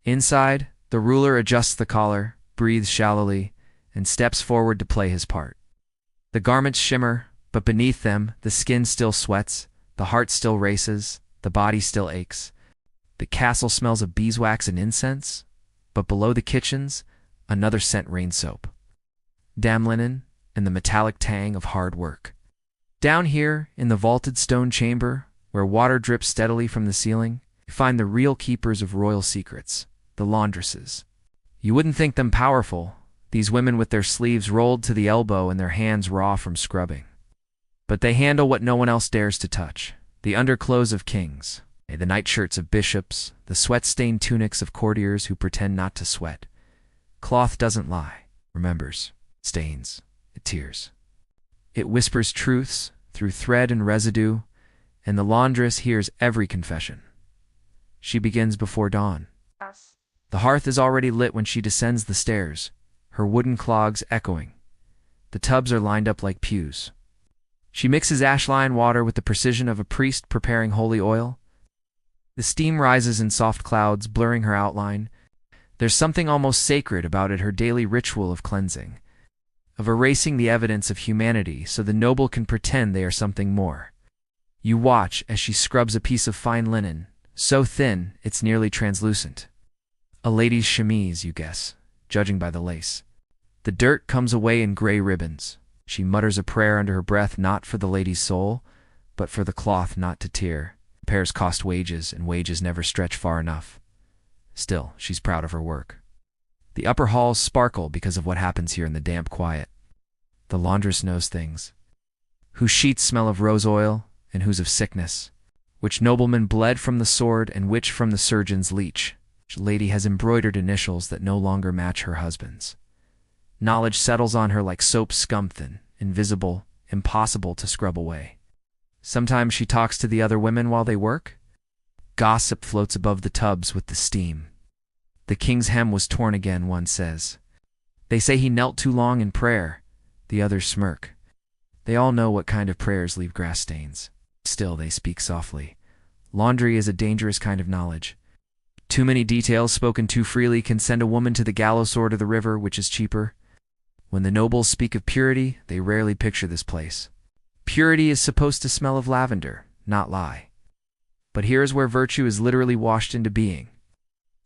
Inside, the ruler adjusts the collar, breathes shallowly, and steps forward to play his part. The garments shimmer, but beneath them, the skin still sweats, the heart still races, the body still aches. The castle smells of beeswax and incense, but below the kitchens, another scent rain soap, dam linen, and the metallic tang of hard work. Down here, in the vaulted stone chamber, where water drips steadily from the ceiling, you find the real keepers of royal secrets, the laundresses. You wouldn't think them powerful, these women with their sleeves rolled to the elbow and their hands raw from scrubbing. But they handle what no one else dares to touch, the underclothes of kings, the nightshirts of bishops, the sweat-stained tunics of courtiers who pretend not to sweat. Cloth doesn't lie, remembers, stains, it tears. It whispers truths through thread and residue, and the laundress hears every confession. She begins before dawn. The hearth is already lit when she descends the stairs, her wooden clogs echoing. The tubs are lined up like pews. She mixes ashline water with the precision of a priest preparing holy oil. The steam rises in soft clouds, blurring her outline. There's something almost sacred about it, her daily ritual of cleansing, of erasing the evidence of humanity so the noble can pretend they are something more. You watch as she scrubs a piece of fine linen, so thin it's nearly translucent. A lady's chemise, you guess, judging by the lace. The dirt comes away in gray ribbons. She mutters a prayer under her breath, not for the lady's soul, but for the cloth not to tear. Repairs cost wages, and wages never stretch far enough. Still, she's proud of her work. The upper halls sparkle because of what happens here in the damp quiet. The laundress knows things. Whose sheets smell of rose oil, and whose of sickness. Which nobleman bled from the sword, and which from the surgeon's leech. Which lady has embroidered initials that no longer match her husband's. Knowledge settles on her like soap scum-thin, invisible, impossible to scrub away. Sometimes she talks to the other women while they work. Gossip floats above the tubs with the steam. The king's hem was torn again, one says. They say he knelt too long in prayer. The others smirk. They all know what kind of prayers leave grass stains. Still, they speak softly. Laundry is a dangerous kind of knowledge. Too many details spoken too freely can send a woman to the gallows or to the river, which is cheaper. When the nobles speak of purity, they rarely picture this place. Purity is supposed to smell of lavender, not lie. But here is where virtue is literally washed into being.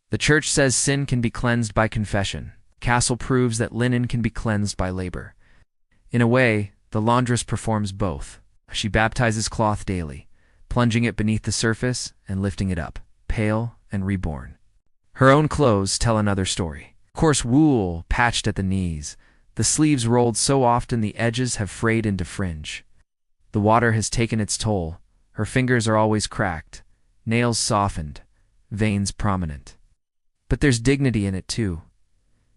The church says sin can be cleansed by confession. Castle proves that linen can be cleansed by labor. In a way, the laundress performs both. She baptizes cloth daily, plunging it beneath the surface and lifting it up, pale and reborn. Her own clothes tell another story. Coarse wool patched at the knees, the sleeves rolled so often the edges have frayed into fringe. The water has taken its toll. Her fingers are always cracked, nails softened, veins prominent. But there's dignity in it too.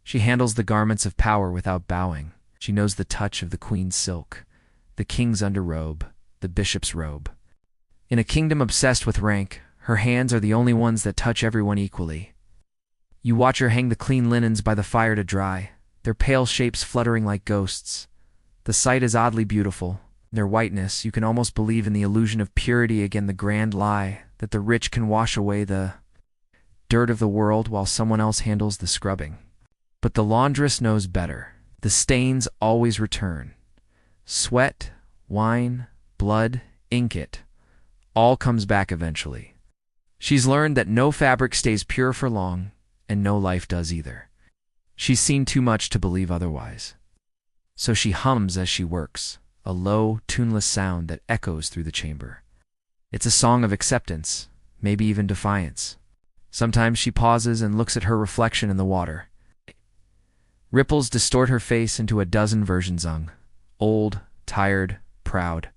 She handles the garments of power without bowing. She knows the touch of the queen's silk, the king's underrobe, the bishop's robe. In a kingdom obsessed with rank, her hands are the only ones that touch everyone equally. You watch her hang the clean linens by the fire to dry, their pale shapes fluttering like ghosts. The sight is oddly beautiful. Their whiteness, you can almost believe in the illusion of purity against the grand lie that the rich can wash away the dirt of the world while someone else handles the scrubbing. But the laundress knows better. The stains always return. Sweat, wine, blood, ink it. All comes back eventually. She's learned that no fabric stays pure for long, and no life does either. She's seen too much to believe otherwise. So she hums as she works, a low, tuneless sound that echoes through the chamber. It's a song of acceptance, maybe even defiance. Sometimes she pauses and looks at her reflection in the water. Ripples distort her face into a dozen versions old, tired, proud.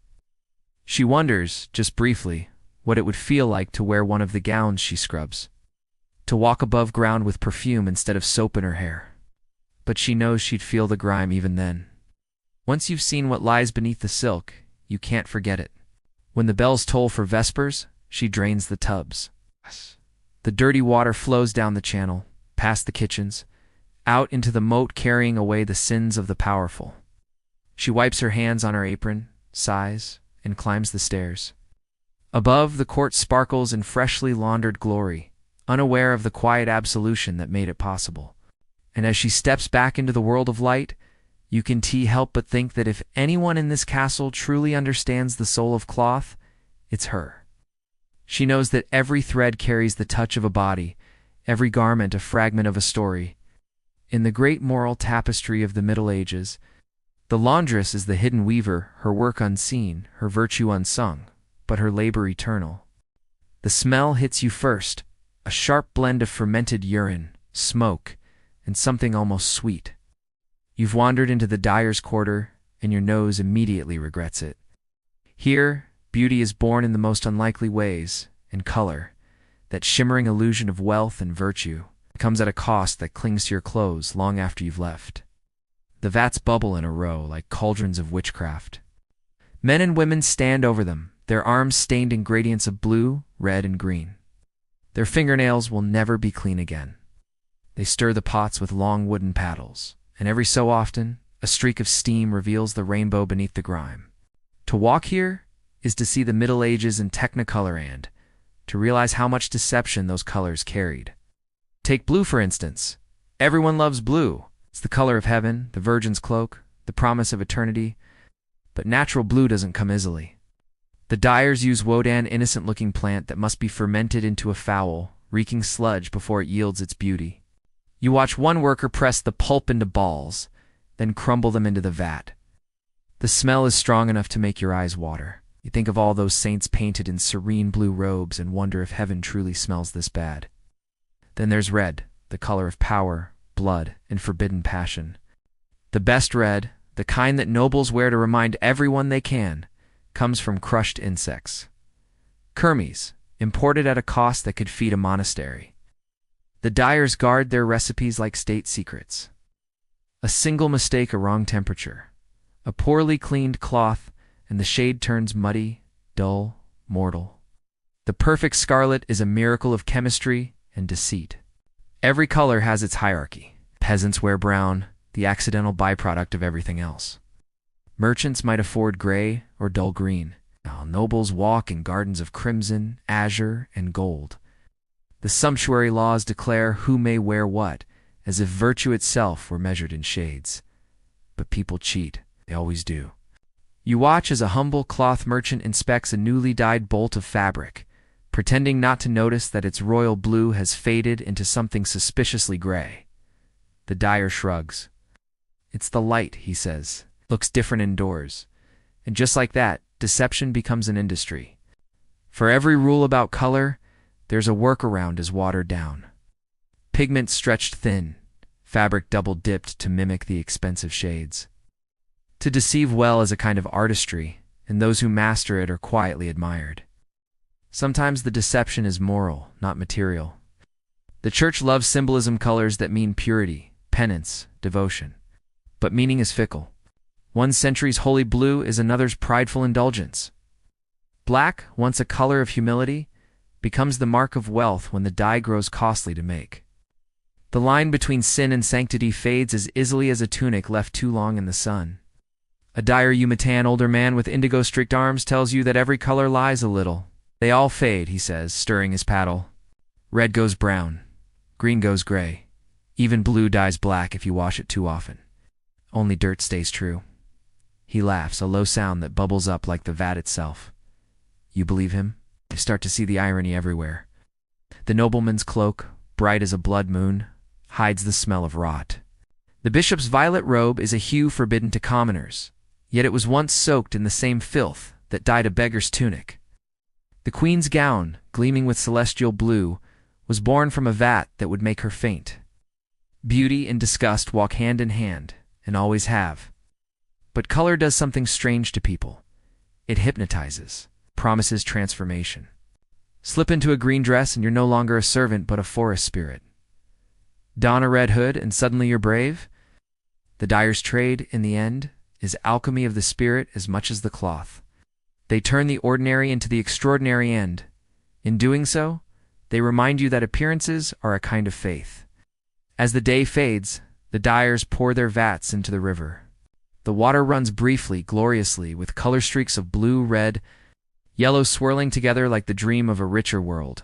She wonders, just briefly, what it would feel like to wear one of the gowns she scrubs. To walk above ground with perfume instead of soap in her hair. But she knows she'd feel the grime even then. Once you've seen what lies beneath the silk, you can't forget it. When the bells toll for vespers, she drains the tubs. The dirty water flows down the channel, past the kitchens, out into the moat carrying away the sins of the powerful. She wipes her hands on her apron, sighs, and climbs the stairs. Above, the court sparkles in freshly laundered glory, unaware of the quiet absolution that made it possible. And as she steps back into the world of light, you can help but think that if anyone in this castle truly understands the soul of cloth, it's her. She knows that every thread carries the touch of a body, every garment a fragment of a story. In the great moral tapestry of the Middle Ages, the laundress is the hidden weaver, her work unseen, her virtue unsung, but her labor eternal. The smell hits you first, a sharp blend of fermented urine, smoke, and something almost sweet. You've wandered into the dyer's quarter, and your nose immediately regrets it. Here, beauty is born in the most unlikely ways, and color, that shimmering illusion of wealth and virtue, comes at a cost that clings to your clothes long after you've left. The vats bubble in a row like cauldrons of witchcraft. Men and women stand over them, their arms stained in gradients of blue, red, and green. Their fingernails will never be clean again. They stir the pots with long wooden paddles, and every so often, a streak of steam reveals the rainbow beneath the grime. To walk here is to see the Middle Ages in technicolor and to realize how much deception those colors carried. Take blue, for instance. Everyone loves blue. It's the color of heaven, the virgin's cloak, the promise of eternity. But natural blue doesn't come easily. The dyers use Wodan innocent-looking plant that must be fermented into a foul, reeking sludge before it yields its beauty. You watch one worker press the pulp into balls, then crumble them into the vat. The smell is strong enough to make your eyes water. You think of all those saints painted in serene blue robes and wonder if heaven truly smells this bad. Then there's red, the color of power, blood, and forbidden passion. The best red, the kind that nobles wear to remind everyone they can, comes from crushed insects. Kermes, imported at a cost that could feed a monastery. The dyers guard their recipes like state secrets. A single mistake, a wrong temperature, a poorly cleaned cloth, and the shade turns muddy, dull, mortal. The perfect scarlet is a miracle of chemistry and deceit. Every color has its hierarchy. Peasants wear brown, the accidental byproduct of everything else. Merchants might afford gray or dull green, while nobles walk in gardens of crimson, azure, and gold. The sumptuary laws declare who may wear what, as if virtue itself were measured in shades. But people cheat. They always do. You watch as a humble cloth merchant inspects a newly dyed bolt of fabric, pretending not to notice that its royal blue has faded into something suspiciously gray. The dyer shrugs. "It's the light," he says. "Looks different indoors." And just like that, deception becomes an industry. For every rule about color, there's a workaround as watered down. Pigment stretched thin, fabric double-dipped to mimic the expensive shades. To deceive well is a kind of artistry, and those who master it are quietly admired. Sometimes the deception is moral, not material. The church loves symbolism colors that mean purity, penance, devotion. But meaning is fickle. One century's holy blue is another's prideful indulgence. Black, once a color of humility, becomes the mark of wealth when the dye grows costly to make. The line between sin and sanctity fades as easily as a tunic left too long in the sun. A dire Yucatan older man with indigo-streaked arms tells you that every color lies a little. They all fade, he says, stirring his paddle. Red goes brown. Green goes gray. Even blue dyes black if you wash it too often. Only dirt stays true. He laughs, a low sound that bubbles up like the vat itself. You believe him? You start to see the irony everywhere. The nobleman's cloak, bright as a blood moon, hides the smell of rot. The bishop's violet robe is a hue forbidden to commoners, yet it was once soaked in the same filth that dyed a beggar's tunic. The queen's gown, gleaming with celestial blue, was born from a vat that would make her faint. Beauty and disgust walk hand in hand, and always have. But color does something strange to people. It hypnotizes, promises transformation. Slip into a green dress and you're no longer a servant but a forest spirit. Don a red hood and suddenly you're brave. The dyer's trade, in the end, is alchemy of the spirit as much as the cloth. They turn the ordinary into the extraordinary end. In doing so, they remind you that appearances are a kind of faith. As the day fades, the dyers pour their vats into the river. The water runs briefly, gloriously, with color streaks of blue, red, yellow swirling together like the dream of a richer world.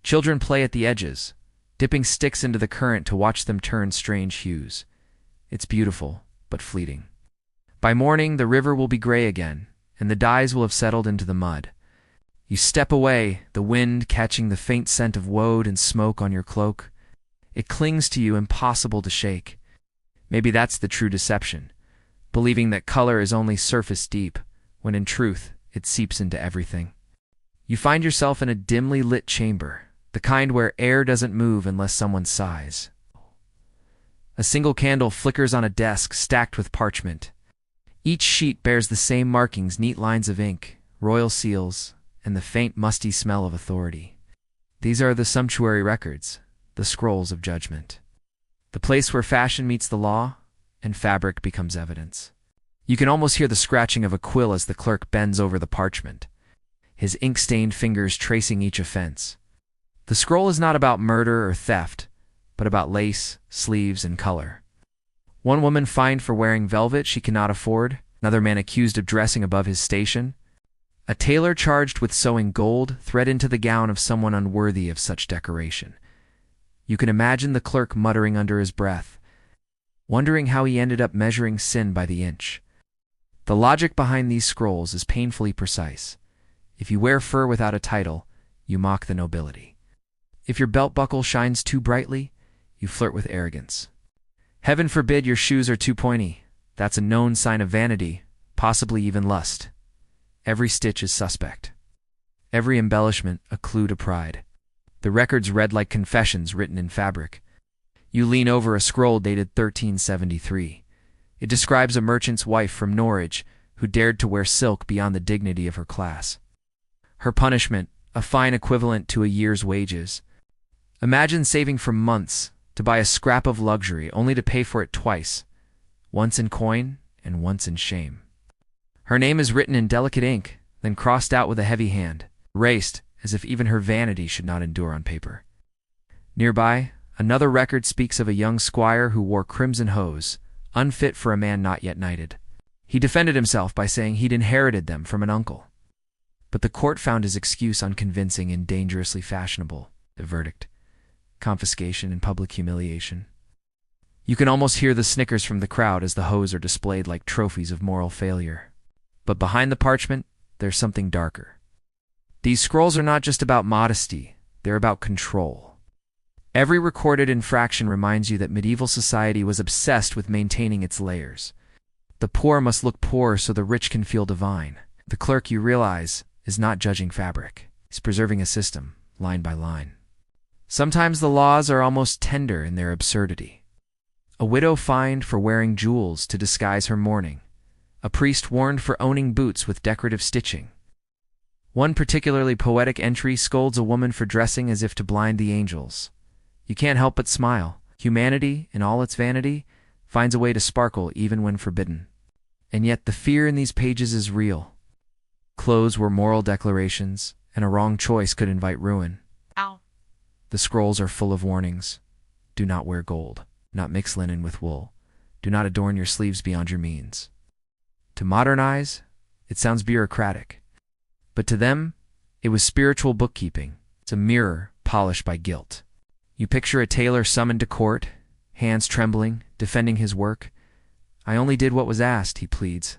Children play at the edges, dipping sticks into the current to watch them turn strange hues. It's beautiful, but fleeting. By morning, the river will be gray again, and the dyes will have settled into the mud. You step away, the wind catching the faint scent of woad and smoke on your cloak. It clings to you, impossible to shake. Maybe that's the true deception, believing that color is only surface deep, when in truth, it seeps into everything. You find yourself in a dimly lit chamber, the kind where air doesn't move unless someone sighs. A single candle flickers on a desk stacked with parchment. Each sheet bears the same markings, neat lines of ink, royal seals, and the faint musty smell of authority. These are the sumptuary records, the scrolls of judgment. The place where fashion meets the law, and fabric becomes evidence. You can almost hear the scratching of a quill as the clerk bends over the parchment, his ink-stained fingers tracing each offense. The scroll is not about murder or theft, but about lace, sleeves, and color. One woman fined for wearing velvet she cannot afford, another man accused of dressing above his station, a tailor charged with sewing gold thread into the gown of someone unworthy of such decoration. You can imagine the clerk muttering under his breath, wondering how he ended up measuring sin by the inch. The logic behind these scrolls is painfully precise. If you wear fur without a title, you mock the nobility. If your belt buckle shines too brightly, you flirt with arrogance. Heaven forbid your shoes are too pointy. That's a known sign of vanity, possibly even lust. Every stitch is suspect. Every embellishment a clue to pride. The records read like confessions written in fabric. You lean over a scroll dated 1373. It describes a merchant's wife from Norwich who dared to wear silk beyond the dignity of her class. Her punishment, a fine equivalent to a year's wages. Imagine saving for months to buy a scrap of luxury only to pay for it twice, once in coin and once in shame. Her name is written in delicate ink, then crossed out with a heavy hand, erased as if even her vanity should not endure on paper. Nearby, another record speaks of a young squire who wore crimson hose, unfit for a man not yet knighted. He defended himself by saying he'd inherited them from an uncle. But the court found his excuse unconvincing and dangerously fashionable. The verdict: confiscation and public humiliation. You can almost hear the snickers from the crowd as the hose are displayed like trophies of moral failure. But behind the parchment, there's something darker. These scrolls are not just about modesty, they're about control. Every recorded infraction reminds you that medieval society was obsessed with maintaining its layers. The poor must look poor so the rich can feel divine. The clerk, you realize, is not judging fabric. He's preserving a system, line by line. Sometimes the laws are almost tender in their absurdity. A widow fined for wearing jewels to disguise her mourning. A priest warned for owning boots with decorative stitching. One particularly poetic entry scolds a woman for dressing as if to blind the angels. You can't help but smile. Humanity, in all its vanity, finds a way to sparkle even when forbidden. And yet the fear in these pages is real. Clothes were moral declarations, and a wrong choice could invite ruin. Ow. The scrolls are full of warnings. Do not wear gold. Not mix linen with wool. Do not adorn your sleeves beyond your means. To modernize, it sounds bureaucratic. But to them, it was spiritual bookkeeping. It's a mirror polished by guilt. You picture a tailor summoned to court, hands trembling, defending his work. I only did what was asked, he pleads.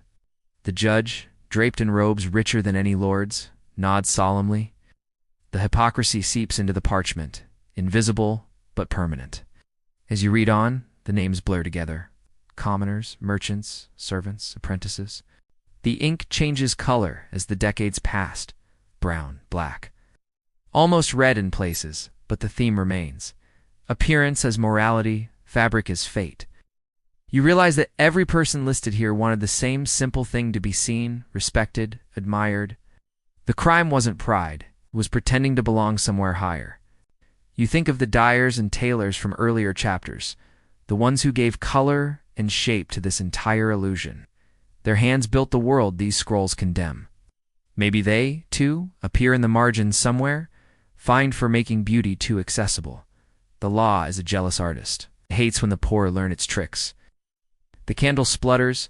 The judge, draped in robes richer than any lord's, nods solemnly. The hypocrisy seeps into the parchment, invisible but permanent. As you read on, the names blur together. Commoners, merchants, servants, apprentices. The ink changes color as the decades passed. Brown, black. Almost red in places, but the theme remains. Appearance as morality, fabric as fate. You realize that every person listed here wanted the same simple thing: to be seen, respected, admired. The crime wasn't pride, it was pretending to belong somewhere higher. You think of the dyers and tailors from earlier chapters, the ones who gave color and shape to this entire illusion. Their hands built the world these scrolls condemn. Maybe they, too, appear in the margins somewhere, fined for making beauty too accessible. The law is a jealous artist. It hates when the poor learn its tricks. The candle splutters,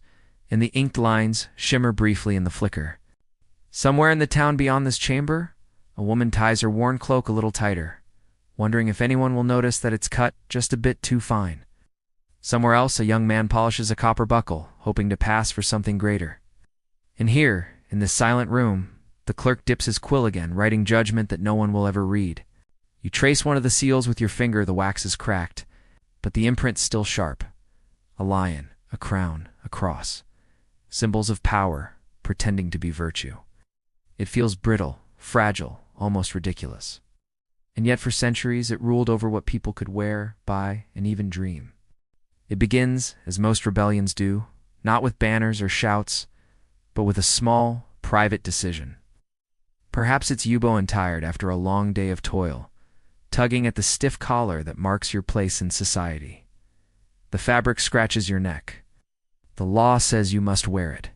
and the inked lines shimmer briefly in the flicker. Somewhere in the town beyond this chamber, a woman ties her worn cloak a little tighter, wondering if anyone will notice that it's cut just a bit too fine. Somewhere else, a young man polishes a copper buckle, hoping to pass for something greater. And here, in this silent room, the clerk dips his quill again, writing judgment that no one will ever read. You trace one of the seals with your finger, the wax is cracked, but the imprint's still sharp. A lion, a crown, a cross. Symbols of power, pretending to be virtue. It feels brittle, fragile, almost ridiculous. And yet for centuries it ruled over what people could wear, buy, and even dream. It begins, as most rebellions do, not with banners or shouts, but with a small, private decision. Perhaps it's Yubo and tired after a long day of toil, tugging at the stiff collar that marks your place in society. The fabric scratches your neck. The law says you must wear it.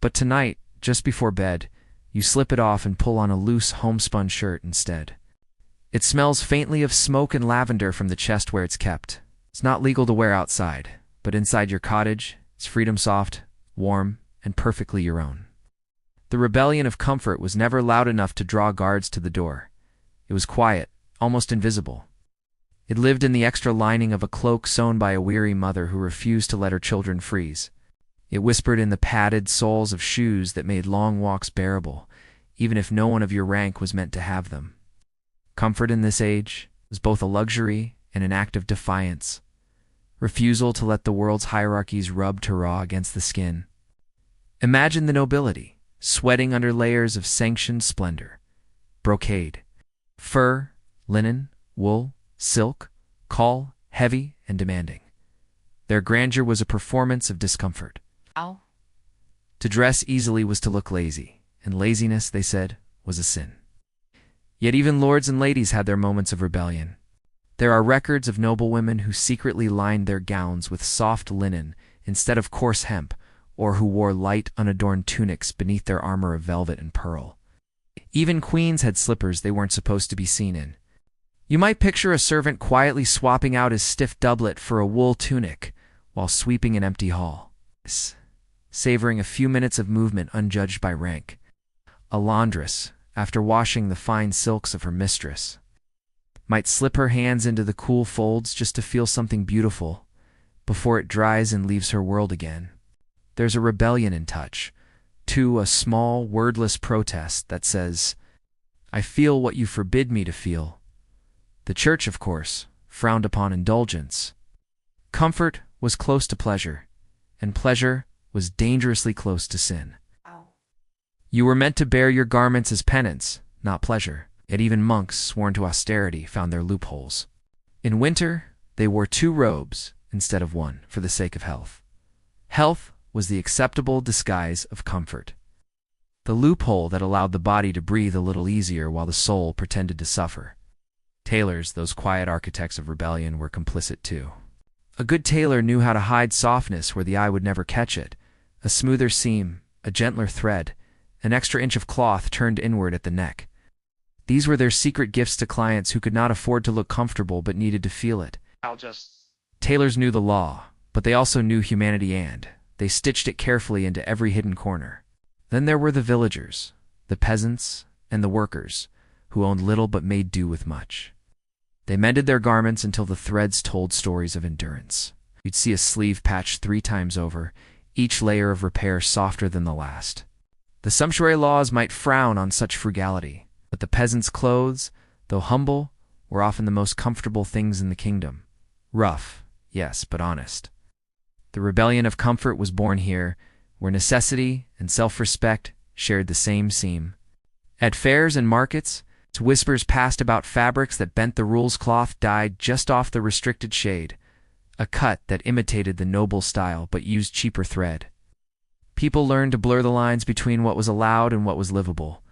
But tonight, just before bed, you slip it off and pull on a loose homespun shirt instead. It smells faintly of smoke and lavender from the chest where it's kept. It's not legal to wear outside, but inside your cottage, it's freedom soft, warm, and perfectly your own. The rebellion of comfort was never loud enough to draw guards to the door. It was quiet, almost invisible. It lived in the extra lining of a cloak sewn by a weary mother who refused to let her children freeze. It whispered in the padded soles of shoes that made long walks bearable, even if no one of your rank was meant to have them. Comfort in this age was both a luxury and an act of defiance. Refusal to let the world's hierarchies rub to raw against the skin. Imagine the nobility, sweating under layers of sanctioned splendor. Brocade, fur, linen, wool, silk, caul, heavy and demanding. Their grandeur was a performance of discomfort. Ow. To dress easily was to look lazy, and laziness, they said, was a sin. Yet even lords and ladies had their moments of rebellion. There are records of noble women who secretly lined their gowns with soft linen instead of coarse hemp, or who wore light, unadorned tunics beneath their armor of velvet and pearl. Even queens had slippers they weren't supposed to be seen in. You might picture a servant quietly swapping out his stiff doublet for a wool tunic while sweeping an empty hall, savoring a few minutes of movement unjudged by rank. A laundress, after washing the fine silks of her mistress, might slip her hands into the cool folds just to feel something beautiful before it dries and leaves her world again. There's a rebellion in touch, too, a small, wordless protest that says, "I feel what you forbid me to feel." The church, of course, frowned upon indulgence. Comfort was close to pleasure, and pleasure was dangerously close to sin. Ow. You were meant to bear your garments as penance, not pleasure. Yet even monks sworn to austerity found their loopholes. In winter, they wore 2 robes instead of 1 for the sake of health. Health was the acceptable disguise of comfort, the loophole that allowed the body to breathe a little easier while the soul pretended to suffer. Tailors, those quiet architects of rebellion, were complicit too. A good tailor knew how to hide softness where the eye would never catch it, a smoother seam, a gentler thread, an extra inch of cloth turned inward at the neck. These were their secret gifts to clients who could not afford to look comfortable but needed to feel it. Tailors knew the law, but they also knew humanity, and they stitched it carefully into every hidden corner. Then there were the villagers, the peasants, and the workers, who owned little but made do with much. They mended their garments until the threads told stories of endurance. You'd see a sleeve patched 3 times over, each layer of repair softer than the last. The sumptuary laws might frown on such frugality, but the peasants' clothes, though humble, were often the most comfortable things in the kingdom. Rough, yes, but honest. The rebellion of comfort was born here, where necessity and self-respect shared the same seam. At fairs and markets, whispers passed about fabrics that bent the rules, cloth dyed just off the restricted shade, a cut that imitated the noble style but used cheaper thread. People learned to blur the lines between what was allowed and what was livable.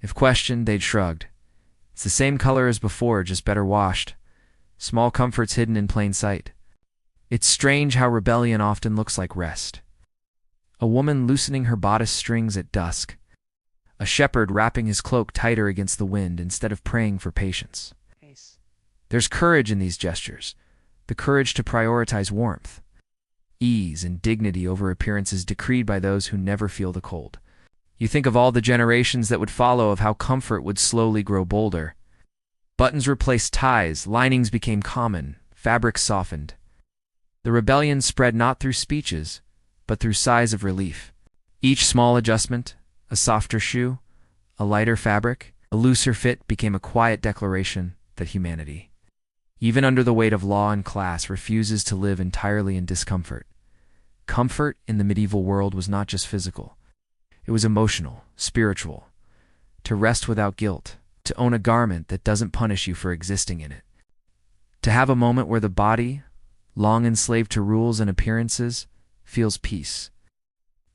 If questioned, they'd shrugged. It's the same color as before, just better washed. Small comforts hidden in plain sight. It's strange how rebellion often looks like rest. A woman loosening her bodice strings at dusk. A shepherd wrapping his cloak tighter against the wind instead of praying for patience. There's courage in these gestures, the courage to prioritize warmth, ease, and dignity over appearances decreed by those who never feel the cold. You think of all the generations that would follow, of how comfort would slowly grow bolder. Buttons replaced ties, linings became common, fabrics softened. The rebellion spread not through speeches, but through sighs of relief. Each small adjustment, a softer shoe, a lighter fabric, a looser fit, became a quiet declaration that humanity, even under the weight of law and class, refuses to live entirely in discomfort. Comfort in the medieval world was not just physical. It was emotional, spiritual. To rest without guilt, to own a garment that doesn't punish you for existing in it. To have a moment where the body, long enslaved to rules and appearances, feels peace.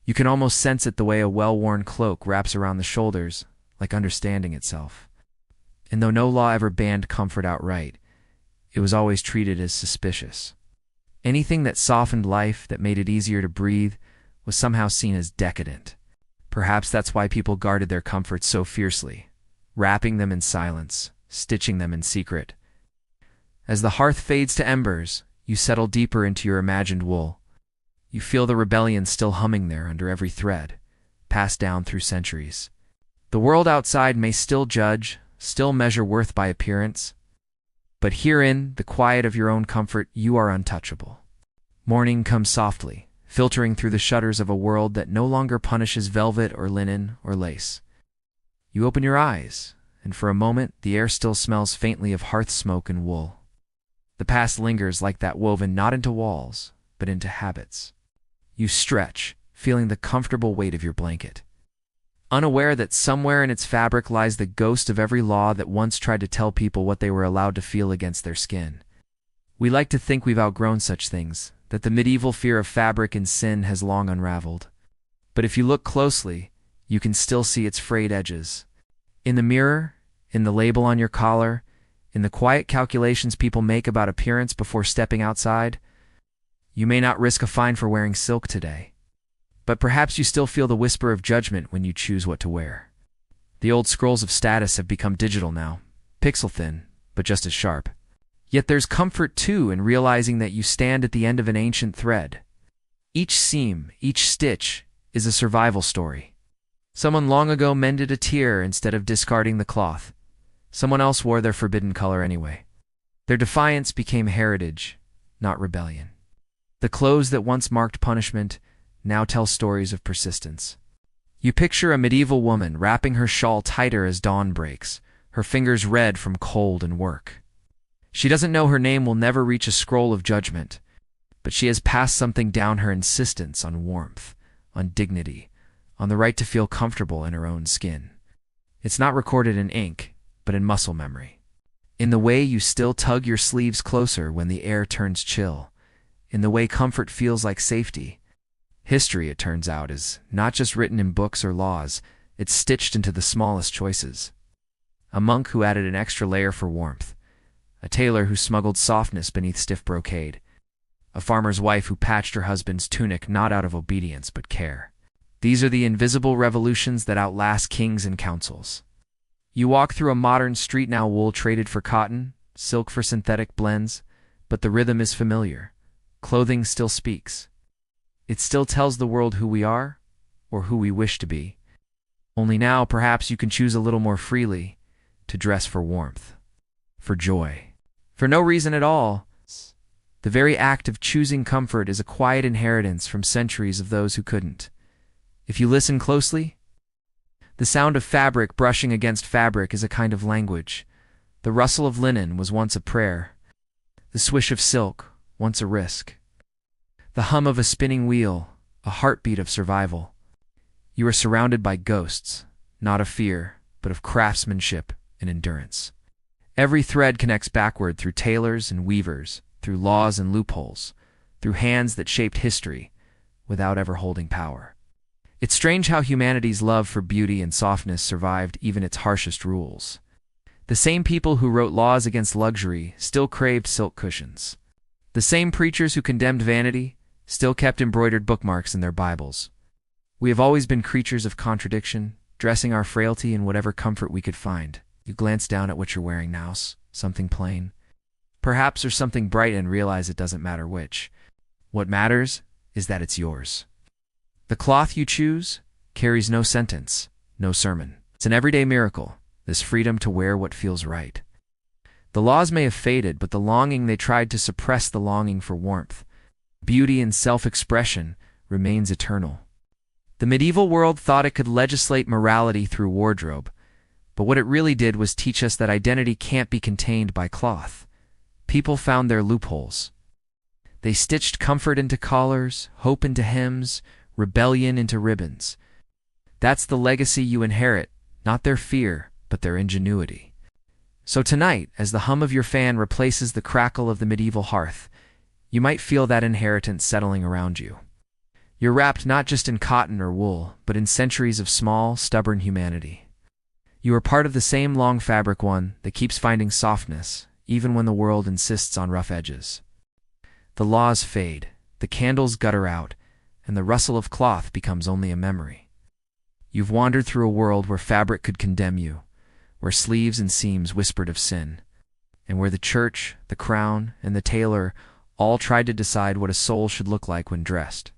You can almost sense it the way a well-worn cloak wraps around the shoulders, like understanding itself. And though no law ever banned comfort outright, it was always treated as suspicious. Anything that softened life, that made it easier to breathe, was somehow seen as decadent. Perhaps that's why people guarded their comforts so fiercely, wrapping them in silence, stitching them in secret. As the hearth fades to embers, you settle deeper into your imagined wool. You feel the rebellion still humming there under every thread, passed down through centuries. The world outside may still judge, still measure worth by appearance, but herein, the quiet of your own comfort, you are untouchable. Morning comes softly, filtering through the shutters of a world that no longer punishes velvet or linen or lace. You open your eyes, and for a moment the air still smells faintly of hearth smoke and wool. The past lingers like that, woven not into walls, but into habits. You stretch, feeling the comfortable weight of your blanket, unaware that somewhere in its fabric lies the ghost of every law that once tried to tell people what they were allowed to feel against their skin. We like to think we've outgrown such things, that the medieval fear of fabric and sin has long unraveled. But if you look closely, you can still see its frayed edges. In the mirror, in the label on your collar, in the quiet calculations people make about appearance before stepping outside, you may not risk a fine for wearing silk today. But perhaps you still feel the whisper of judgment when you choose what to wear. The old scrolls of status have become digital now, pixel thin, but just as sharp. Yet there's comfort too in realizing that you stand at the end of an ancient thread. Each seam, each stitch, is a survival story. Someone long ago mended a tear instead of discarding the cloth. Someone else wore their forbidden color anyway. Their defiance became heritage, not rebellion. The clothes that once marked punishment now tell stories of persistence. You picture a medieval woman wrapping her shawl tighter as dawn breaks, her fingers red from cold and work. She doesn't know her name will never reach a scroll of judgment, but she has passed something down, her insistence on warmth, on dignity, on the right to feel comfortable in her own skin. It's not recorded in ink, but in muscle memory. In the way you still tug your sleeves closer when the air turns chill, in the way comfort feels like safety. History, it turns out, is not just written in books or laws, it's stitched into the smallest choices. A monk who added an extra layer for warmth, a tailor who smuggled softness beneath stiff brocade, a farmer's wife who patched her husband's tunic not out of obedience but care. These are the invisible revolutions that outlast kings and councils. You walk through a modern street now, wool traded for cotton, silk for synthetic blends, but the rhythm is familiar. Clothing still speaks. It still tells the world who we are, or who we wish to be. Only now, perhaps, you can choose a little more freely to dress for warmth, for joy, for no reason at all. The very act of choosing comfort is a quiet inheritance from centuries of those who couldn't. If you listen closely, the sound of fabric brushing against fabric is a kind of language. The rustle of linen was once a prayer. The swish of silk, once a risk. The hum of a spinning wheel, a heartbeat of survival. You are surrounded by ghosts, not of fear, but of craftsmanship and endurance. Every thread connects backward through tailors and weavers, through laws and loopholes, through hands that shaped history without ever holding power. It's strange how humanity's love for beauty and softness survived even its harshest rules. The same people who wrote laws against luxury still craved silk cushions. The same preachers who condemned vanity still kept embroidered bookmarks in their Bibles. We have always been creatures of contradiction, dressing our frailty in whatever comfort we could find. You glance down at what you're wearing now, something plain. Perhaps there's something bright, and realize it doesn't matter which. What matters is that it's yours. The cloth you choose carries no sentence, no sermon. It's an everyday miracle, this freedom to wear what feels right. The laws may have faded, but the longing they tried to suppress, the longing for warmth, beauty and self-expression, remains eternal. The medieval world thought it could legislate morality through wardrobe, but what it really did was teach us that identity can't be contained by cloth. People found their loopholes. They stitched comfort into collars, hope into hems, rebellion into ribbons. That's the legacy you inherit, not their fear, but their ingenuity. So tonight, as the hum of your fan replaces the crackle of the medieval hearth, you might feel that inheritance settling around you. You're wrapped not just in cotton or wool, but in centuries of small, stubborn humanity. You are part of the same long fabric one that keeps finding softness, even when the world insists on rough edges. The laws fade, the candles gutter out, and the rustle of cloth becomes only a memory. You've wandered through a world where fabric could condemn you, where sleeves and seams whispered of sin, and where the church, the crown, and the tailor all tried to decide what a soul should look like when dressed.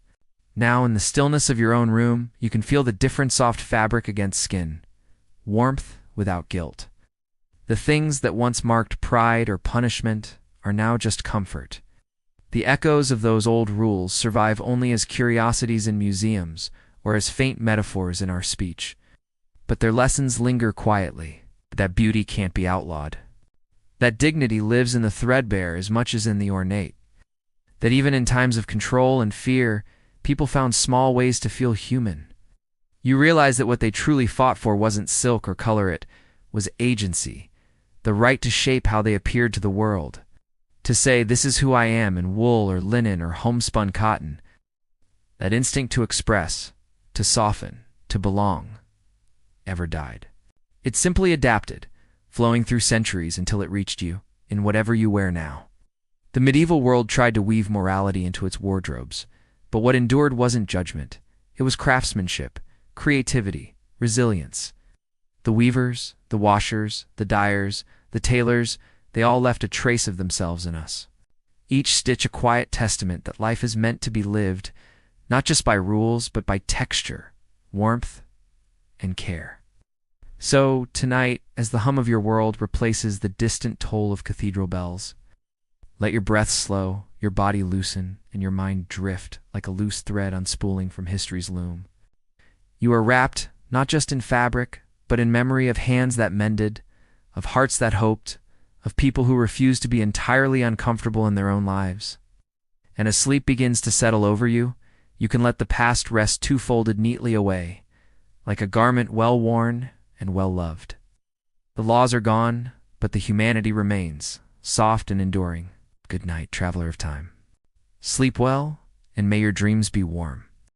Now, in the stillness of your own room, you can feel the different soft fabric against skin, warmth without guilt. The things that once marked pride or punishment are now just comfort. The echoes of those old rules survive only as curiosities in museums or as faint metaphors in our speech. But their lessons linger quietly, that beauty can't be outlawed. That dignity lives in the threadbare as much as in the ornate. That even in times of control and fear, people found small ways to feel human. You realize that what they truly fought for wasn't silk or color, it was agency, the right to shape how they appeared to the world, to say, "This is who I am," in wool or linen or homespun cotton. That instinct to express, to soften, to belong, ever died. It simply adapted, flowing through centuries until it reached you, in whatever you wear now. The medieval world tried to weave morality into its wardrobes, but what endured wasn't judgment. It was craftsmanship, creativity, resilience. The weavers, the washers, the dyers, the tailors, they all left a trace of themselves in us. Each stitch a quiet testament that life is meant to be lived, not just by rules, but by texture, warmth, and care. So, tonight, as the hum of your world replaces the distant toll of cathedral bells, let your breath slow, your body loosen, and your mind drift like a loose thread unspooling from history's loom. You are wrapped not just in fabric, but in memory of hands that mended, of hearts that hoped, of people who refused to be entirely uncomfortable in their own lives. And as sleep begins to settle over you, you can let the past rest two-folded neatly away, like a garment well worn and well loved. The laws are gone, but the humanity remains, soft and enduring. Good night, traveler of time. Sleep well, and may your dreams be warm.